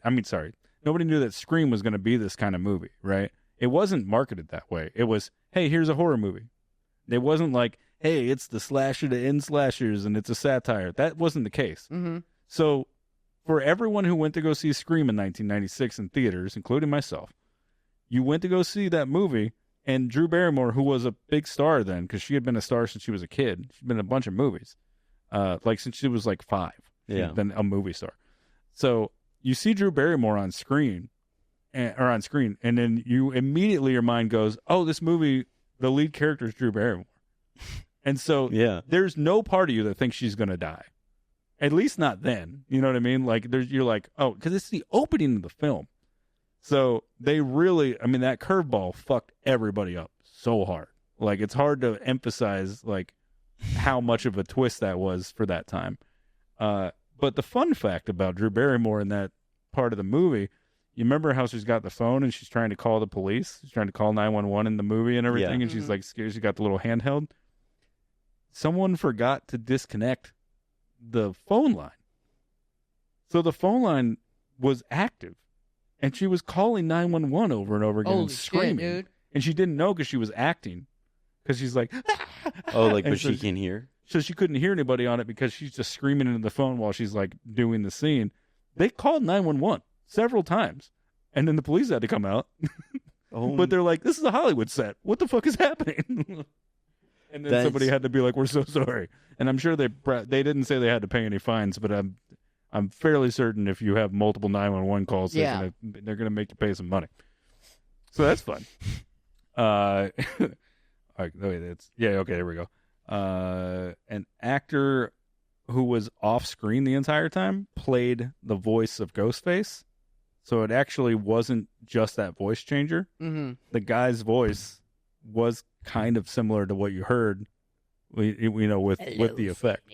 Nobody knew that Scream was going to be this kind of movie, right? It wasn't marketed that way. It was, hey, here's a horror movie. It wasn't like, hey, it's the slasher to end slashers and it's a satire. That wasn't the case. Mm-hmm. So, for everyone who went to go see Scream in 1996 in theaters, including myself, you went to go see that movie. And Drew Barrymore, who was a big star then, because she had been a star since she was a kid. She'd been in a bunch of movies, since she was like 5. Yeah. She'd been a movie star. So you see Drew Barrymore on screen, and then you immediately your mind goes, "Oh, this movie, the lead character is Drew Barrymore," and so Yeah. there's no part of you that thinks she's gonna die, at least not then. You know what I mean? Like you're like, oh, because it's the opening of the film. So they really, that curveball fucked everybody up so hard. Like, it's hard to emphasize, like, how much of a twist that was for that time. But the fun fact about Drew Barrymore in that part of the movie, you remember how she's got the phone and she's trying to call the police? She's trying to call 911 in the movie and everything, Yeah. and she's, like, scared. She got the little handheld. Someone forgot to disconnect the phone line. So the phone line was active. And she was calling 911 over and over again Holy and screaming. shit, dude. And she didn't know because she was acting. because she's like, Oh, like, and but so she can't hear? So she couldn't hear anybody on it because she's just screaming into the phone while she's like doing the scene. They called 911 several times, and then the police had to come out. Oh, But they're like, this is a Hollywood set. What the fuck is happening? And then somebody had to be like, we're so sorry. And I'm sure they didn't say they had to pay any fines, but I'm fairly certain if you have multiple 911 calls, they're gonna make you pay some money. So that's fun. All right, okay, there we go. An actor who was off screen the entire time played the voice of Ghostface. So it actually wasn't just that voice changer. Mm-hmm. The guy's voice was kind of similar to what you heard, with the effect.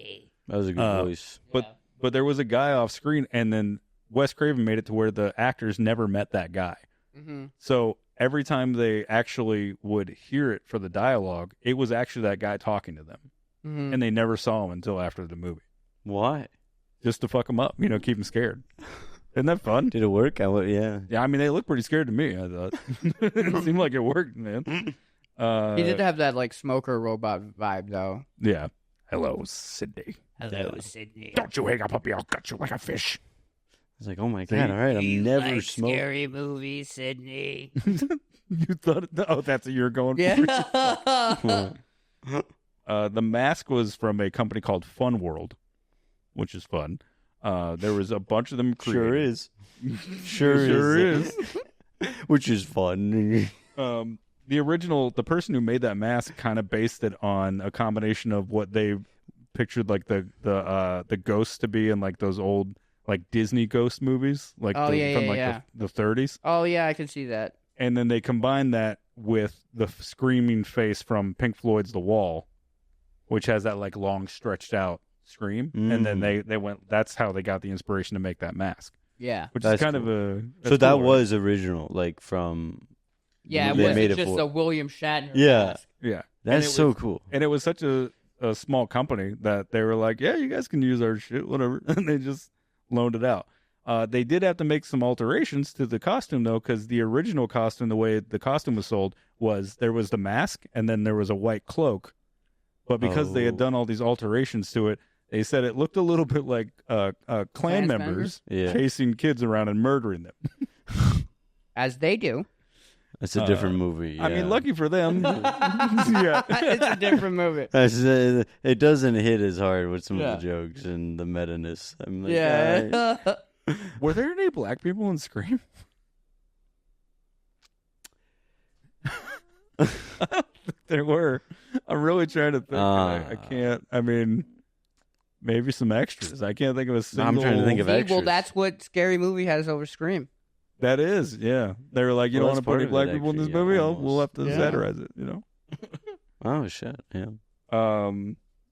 that was a good voice. But there was a guy off screen, and then Wes Craven made it to where the actors never met that guy. Mm-hmm. So every time they actually would hear it for the dialogue, it was actually that guy talking to them. Mm-hmm. And they never saw him until after the movie. Why? Just to fuck them up, keep them scared. Isn't that fun? Did it work? Yeah. Yeah, I mean, they look pretty scared to me, I thought. It seemed like it worked, man. He did have that like smoker robot vibe, though. Yeah. Hello, Sydney. Hello, Sydney. Don't you hang up, puppy. I'll cut you like a fish. I was like, oh my God, all right, I'm never smoked. Scary movies, Sydney. You thought, that's what you were going for? Yeah. The mask was from a company called Fun World, which is fun. There was a bunch of them created. Sure is. Sure is. Which is fun. The person who made that mask kind of based it on a combination of what they pictured like the ghosts to be in like those old like Disney ghost movies, like the 30s. Oh yeah, I can see that. And then they combined that with the screaming face from Pink Floyd's The Wall, which has that like long stretched out scream. And then they went. That's how they got the inspiration to make that mask. Yeah, which that's is kind cool. of a. So that was original, like from. Yeah, it they wasn't made it just for... a William Shatner mask. Yeah, that's so cool. And it was such a small company that they were like, yeah, you guys can use our shit, whatever, and they just loaned it out. They did have to make some alterations to the costume, though, because the original costume, the way the costume was sold, was there was the mask and then there was a white cloak. But because they had done all these alterations to it, they said it looked a little bit like Klan members chasing kids around and murdering them. As they do. It's a different movie. Yeah. I mean, lucky for them. Yeah. It's a different movie. It doesn't hit as hard with some of the jokes and the meta-ness. I'm like, yeah. Were there any black people in Scream? There were. I'm really trying to think. I can't. I mean, maybe some extras. I can't think of a single. I'm trying to think of extras. Well, that's what Scary Movie has over Scream. That is, yeah. They were like, you don't want to put any black people in this movie? We'll have to satirize it, Oh, shit, yeah.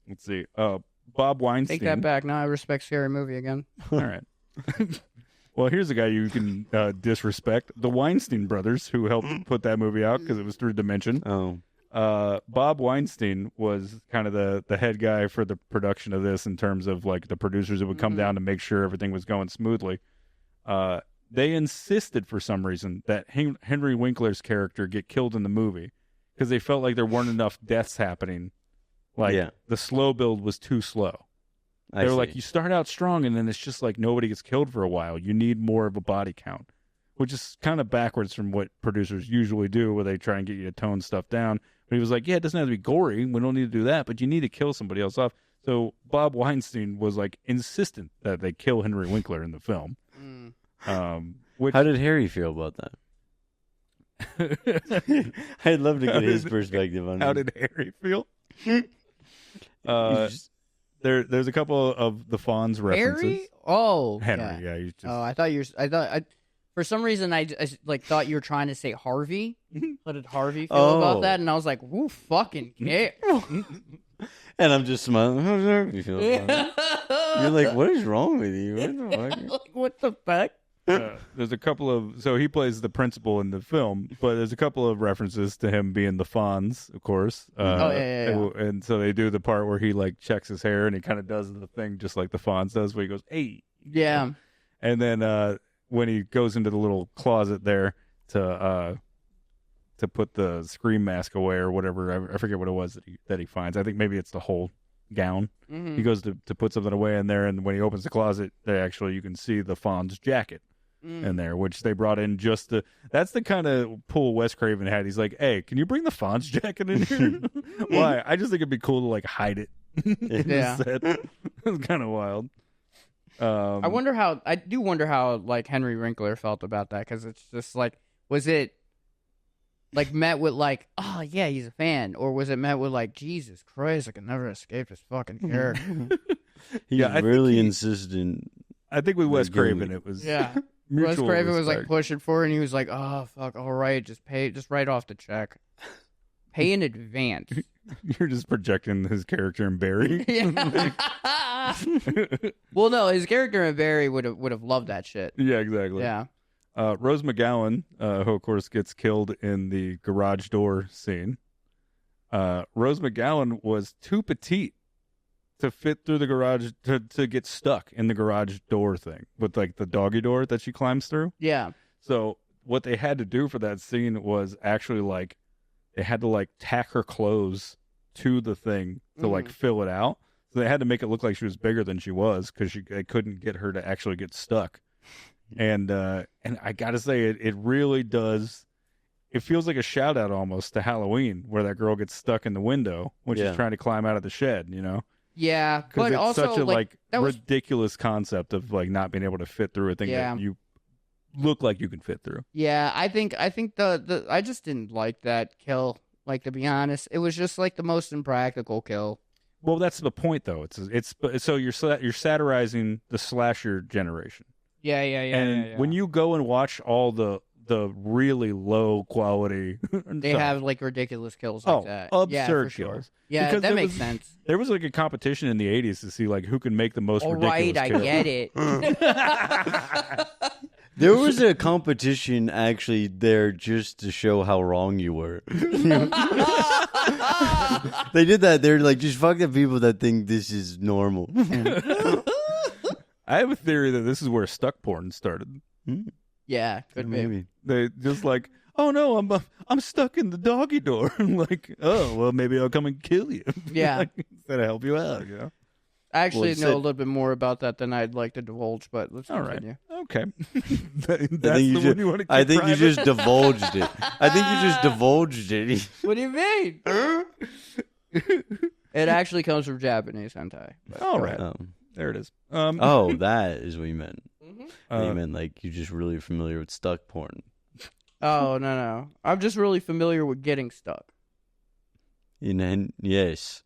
Let's see. Bob Weinstein. Take that back. Now I respect Scary Movie again. All right. Well, here's a guy you can disrespect. The Weinstein brothers, who helped put that movie out because it was through Dimension. Oh. Bob Weinstein was kind of the head guy for the production of this in terms of like the producers that would come down to make sure everything was going smoothly. They insisted for some reason that Henry Winkler's character get killed in the movie because they felt like there weren't enough deaths happening. Like the slow build was too slow. They were like, you start out strong and then it's just like nobody gets killed for a while. You need more of a body count, which is kind of backwards from what producers usually do where they try and get you to tone stuff down. But he was like, yeah, it doesn't have to be gory. We don't need to do that, but you need to kill somebody else off. So Bob Weinstein was like insistent that they kill Henry Winkler in the film. How did Harry feel about that? I'd love to get his perspective on it. How did Harry feel? There's a couple of the Fonz references. Harry? Oh, Henry. Yeah. He's just... Oh, I thought for some reason I like thought you were trying to say Harvey. How did Harvey feel about that? And I was like, who fucking cares? And I'm just smiling. How does Harvey feel about it? You're like, what is wrong with you? What the fuck? Like, what the fuck? There's a couple of so he plays the principal in the film, but there's a couple of references to him being the Fonz, of course. And so they do the part where he like checks his hair and he kind of does the thing just like the Fonz does, where he goes, "Hey." Yeah. And then when he goes into the little closet there to to put the scream mask away or whatever. I forget what it was that he finds. I think maybe it's the whole gown. Mm-hmm. He goes to put something away in there, and when he opens the closet, you can see the Fawn's jacket in there, which they brought in just to. That's the kind of pull Wes Craven had. He's like, "Hey, can you bring the Fawn's jacket in here?" Why? I just think it'd be cool to like hide it. Yeah, it's kind of wild. I do wonder how like Henry Winkler felt about that, because it's just like, was it like met with like, oh yeah, he's a fan, or was it met with like, Jesus Christ, I can never escape this fucking character? He's really insistent. I think with Wes Craven, it was Wes Craven was like respect. pushing for it, and he was like, oh fuck, all right, just write off the check, pay in advance. You're just projecting his character in Barry. Yeah. Well, no, his character in Barry would have loved that shit. Yeah, exactly. Yeah. Rose McGowan, who of course gets killed in the garage door scene. Rose McGowan was too petite to fit through the garage to get stuck in the garage door thing with like the doggy door that she climbs through. Yeah. So what they had to do for that scene was actually like they had to like tack her clothes to the thing to like fill it out. So they had to make it look like she was bigger than she was because they couldn't get her to actually get stuck. And I gotta say, it really does. It feels like a shout out almost to Halloween, where that girl gets stuck in the window when she's trying to climb out of the shed. You know, Yeah, but it's also such a like that was ridiculous concept of like not being able to fit through a thing that you look like you can fit through. Yeah, I think the I just didn't like that kill. Like, to be honest, it was just like the most impractical kill. Well, that's the point, though. It's so you're satirizing the slasher generation. Yeah. And when you go and watch all the really low quality, they have like ridiculous kills like that. Absurd sure. kills. Yeah, because that makes sense. There was like a competition in the 80s to see like who can make the most All ridiculous right, I kills. get it. There was a competition actually there just to show how wrong you were. They did that. They're like, just fuck the people that think this is normal. I have a theory that this is where stuck porn started. Yeah, could be. Maybe. They just like, oh no, I'm stuck in the doggy door. I'm like, oh well, maybe I'll come and kill you. Yeah, like, instead of help you out. You know. I actually know a little bit more about that than I'd like to divulge, but let's continue. Okay. I think you just divulged it. I think you just divulged it. What do you mean? It actually comes from Japanese hentai. All right. There it is. Oh, that is what you meant. Mm-hmm. You meant like you're just really familiar with stuck porn. Oh, no. I'm just really familiar with getting stuck. And yes.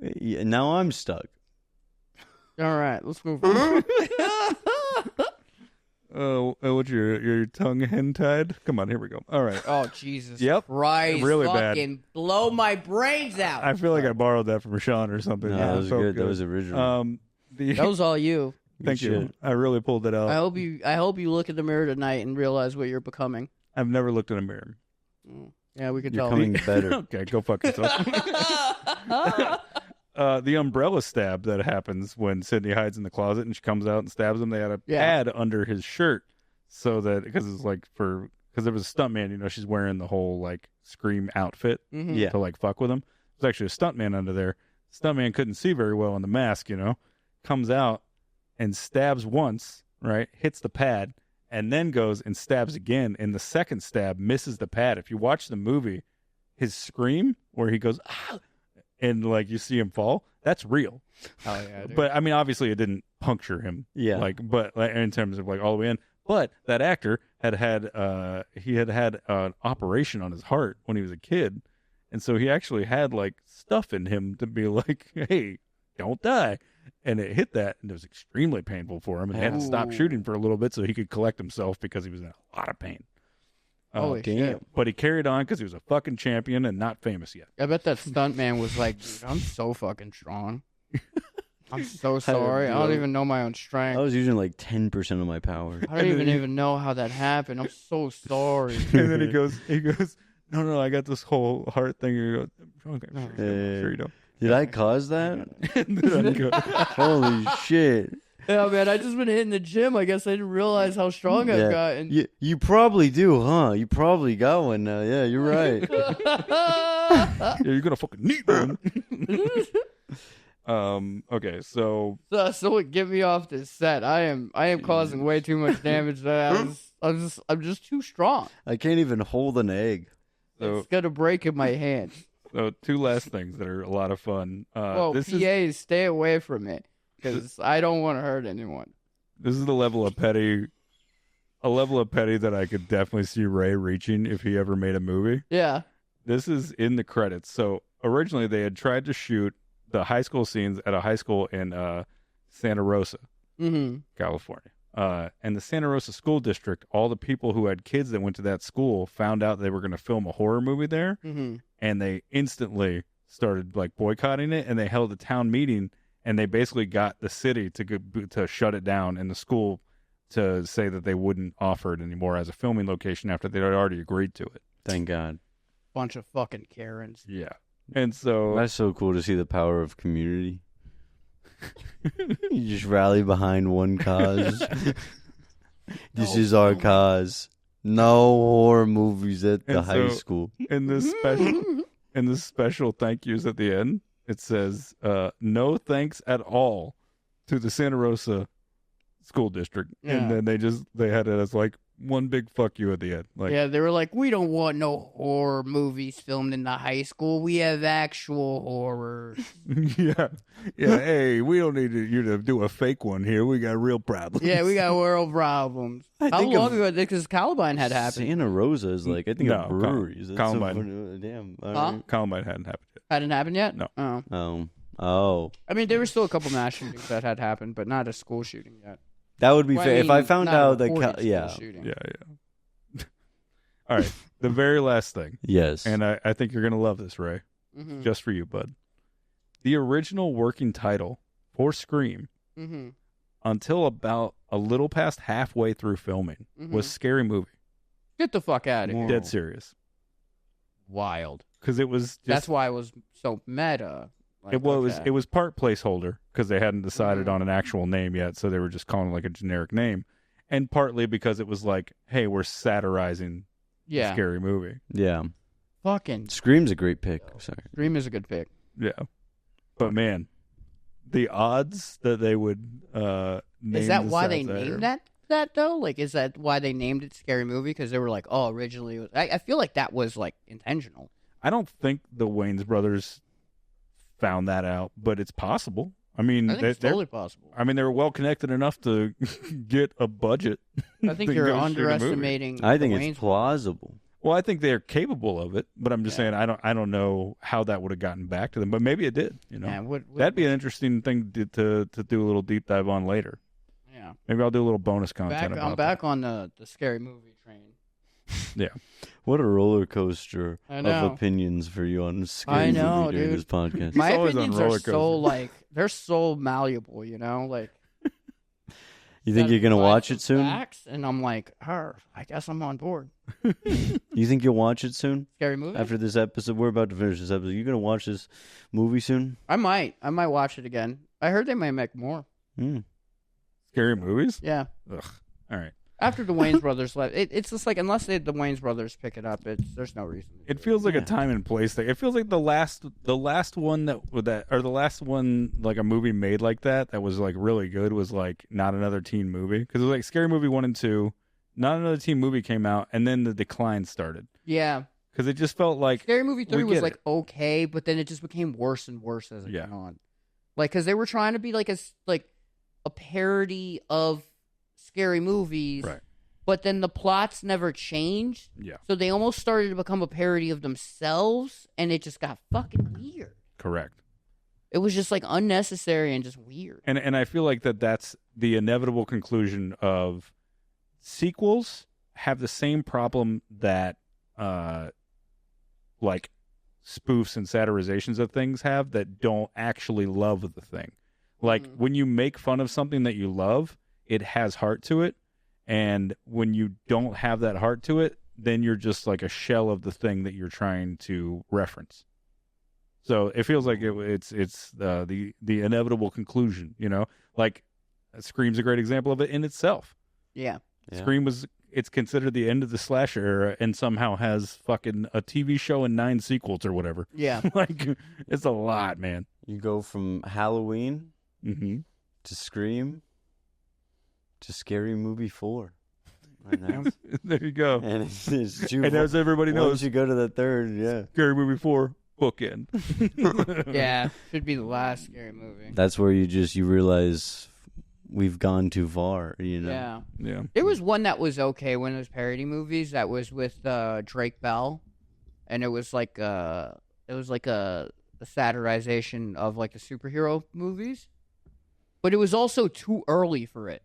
Now I'm stuck. All right, let's move on. What's your tongue hentai? Come on, here we go. All right. Oh, Jesus Really Christ. Fucking bad. blow my brains out. I feel like I borrowed that from Sean or something. No, that was good. That was original. That was all you. Thank you. I really pulled it out. I hope you look in the mirror tonight and realize what you're becoming. I've never looked in a mirror. Yeah, we can You're tell. coming better. Okay, go fuck yourself. The umbrella stab that happens when Sydney hides in the closet and she comes out and stabs him. They had a pad under his shirt so that because it's like because there was a stuntman. You know, she's wearing the whole like Scream outfit to like fuck with him. There's actually a stuntman under there. Stuntman couldn't see very well in the mask. You know, comes out and stabs once, right? Hits the pad and then goes and stabs again. And the second stab misses the pad. If you watch the movie, his scream where he goes ah. And like you see him fall, that's real. Oh yeah, dude. But I mean, obviously, it didn't puncture him. Yeah. But in terms of like all the way in. But that actor had an operation on his heart when he was a kid, and so he actually had like stuff in him to be like, "Hey, don't die." And it hit that, and it was extremely painful for him, and he had to stop shooting for a little bit so he could collect himself because he was in a lot of pain. Holy shit. But he carried on because he was a fucking champion and not famous yet. I bet that stuntman was like, dude, I'm so fucking strong. I'm so sorry. I don't even know my own strength. I was using like 10% of my power. I don't even know how that happened. I'm so sorry. And then he goes, no, I got this whole heart thing. You go, okay, sure you don't. Did I cause that? And then I go, Holy shit. Yeah, man, I just been hitting the gym. I guess I didn't realize how strong I've gotten. You probably do, huh? You probably got one now. Yeah, you're right. Yeah, you're gonna fucking need one. Okay, so Someone get me off this set. I am causing way too much damage. I'm just too strong. I can't even hold an egg. It's gonna break in my hand. So two last things that are a lot of fun. PAs, stay away from it because I don't want to hurt anyone. This is the level of petty, that I could definitely see Ray reaching if he ever made a movie. Yeah. This is in the credits. So originally they had tried to shoot the high school scenes at a high school in Santa Rosa, California. And the Santa Rosa School District, all the people who had kids that went to that school found out they were going to film a horror movie there, and they instantly started like boycotting it. And they held a town meeting, and they basically got the city to shut it down, and the school to say that they wouldn't offer it anymore as a filming location after they had already agreed to it. Thank God. Bunch of fucking Karens. Yeah, and so That's so cool to see the power of community. You just rally behind one cause. This is our cause. No horror movies at the high school. In this special thank yous at the end, it says, "No thanks at all to the Santa Rosa School District," and then they had it as like one big fuck you at the end. Like, yeah, they were like, we don't want no horror movies filmed in the high school. We have actual horror. yeah. Hey, we don't need you to do a fake one here. We got real problems. Yeah, we got real problems. How long ago? Because Columbine had happened. Santa Rosa is like, I think, a brewery. Columbine. Damn. Huh? Columbine hadn't happened yet. Hadn't happened yet? No. Oh. I mean, there were still a couple mass shootings that had happened, but not a school shooting yet. That would be Well, fair. I If I mean, found not out a that, reported school yeah. shooting. Yeah. All right. The very last thing. Yes. And I think you're going to love this, Ray. Just for you, bud. The original working title for Scream until about a little past halfway through filming was Scary Movie. Get the fuck out of here. Dead serious. Wild. Because it was just, That's why it was so meta. Like, it was part placeholder because they hadn't decided on an actual name yet, so they were just calling it like a generic name, and partly because it was like, hey, we're satirizing a Scary Movie. Yeah. Fucking Scream's a great pick. Sorry. Scream is a good pick. Yeah. But man, the odds that they would name Is that the why they satire- named that though? Like, is that why they named it Scary Movie? Because they were like, oh, originally it was... I feel like that was like intentional. I don't think the Wayans brothers found that out, but it's possible. I mean, I think it's totally possible. I mean, they were well connected enough to get a budget. I think to you're go shoot a movie. underestimating. I think the it's Wayans plausible. Well, I think they're capable of it, but I'm just saying I don't know how that would have gotten back to them, but maybe it did. You know, that'd be an interesting thing to do a little deep dive on later. Yeah, maybe I'll do a little bonus content. I'm back on the Scary Movie train. Yeah, what a roller coaster of opinions for you on Scary Movie during dude. this podcast. My opinions are so like they're so malleable, you know, like. You think you're gonna watch it soon? And I'm like, I guess I'm on board. You think you'll watch it soon? Scary Movie? After this episode, we're about to finish this episode. You gonna watch this movie soon? I might watch it again. I heard they might make more. Scary movies? Yeah. Ugh. All right. After the Wayans brothers left, it's just like unless the Wayans brothers pick it up, there's no reason. It feels like a time and place thing. It feels like the last one like a movie made like that was like really good was like Not Another Teen Movie, because it was like Scary Movie 1 and 2, Not Another Teen Movie came out, and then the decline started. Yeah, because it just felt like Scary Movie 3 was like okay, but then it just became worse and worse as it went on. Like because they were trying to be like a parody of scary movies, right? But then the plots never changed. Yeah. So they almost started to become a parody of themselves, and it just got fucking weird. Correct. It was just like unnecessary and just weird. And I feel like that's the inevitable conclusion of sequels have the same problem that like spoofs and satirizations of things have that don't actually love the thing. Like when you make fun of something that you love, it has heart to it, and when you don't have that heart to it, then you're just like a shell of the thing that you're trying to reference. So it feels like it's the inevitable conclusion, you know. Like Scream's a great example of it in itself. Yeah. Yeah. Scream it's considered the end of the slasher era and somehow has fucking a TV show and 9 sequels or whatever. Yeah. Like, it's a lot, man. You go from Halloween Mm-hmm. to Scream to Scary Movie 4. And that's, There you go. and it's two. And as everybody Once knows, you go to the third, yeah. Scary Movie 4, bookend. Yeah. Should be the last scary movie. That's where you realize we've gone too far, you know. Yeah. Yeah. There was one that was okay, one of those parody movies that was with Drake Bell, and it was like a satirization of like the superhero movies, but it was also too early for it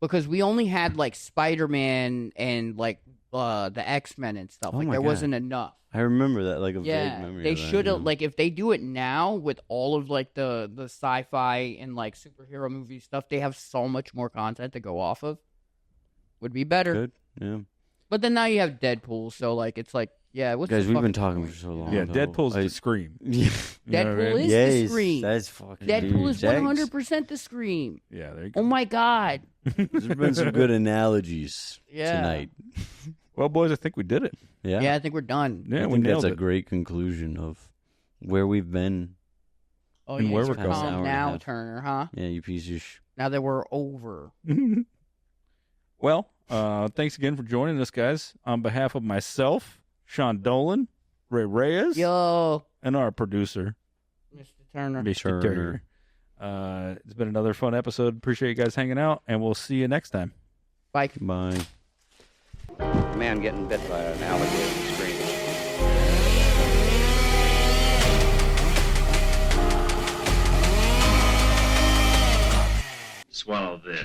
because we only had like Spider-Man and like the X-Men and stuff. Oh Like my there God. wasn't enough. I remember that, like a vague Yeah, memory. they of that, should have yeah. like if they do it now with all of like the sci-fi and like superhero movie stuff, they have so much more content to go off of. Would be better. Good, yeah. But then now you have Deadpool, so like it's like what's Guys, the we've been fucking talking point? for so long. Yeah, though. Deadpool's the Scream. Yeah. You know what I Deadpool mean? is the Scream. That's fucking Deadpool is Jags. 100% the Scream. Yeah, there you go. Oh my god. There's been some good analogies Yeah. tonight. Well, boys, I think we did it. Yeah, Yeah, I think we're done. Yeah, I we think that's nailed a it. great conclusion of where we've been. Oh, And yeah, where it's we're going. Hour calm and a now, half. Turner, huh? Yeah, you piece of Now that we're over. Well, thanks again for joining us, guys. On behalf of myself, Sean Dolan, Ray Reyes, Yo, and our producer, Mr. Turner. Mr. Turner. It's been another fun episode. Appreciate you guys hanging out, and we'll see you next time. Bye. Bye. A man getting bit by an alligator screaming. Swallow this.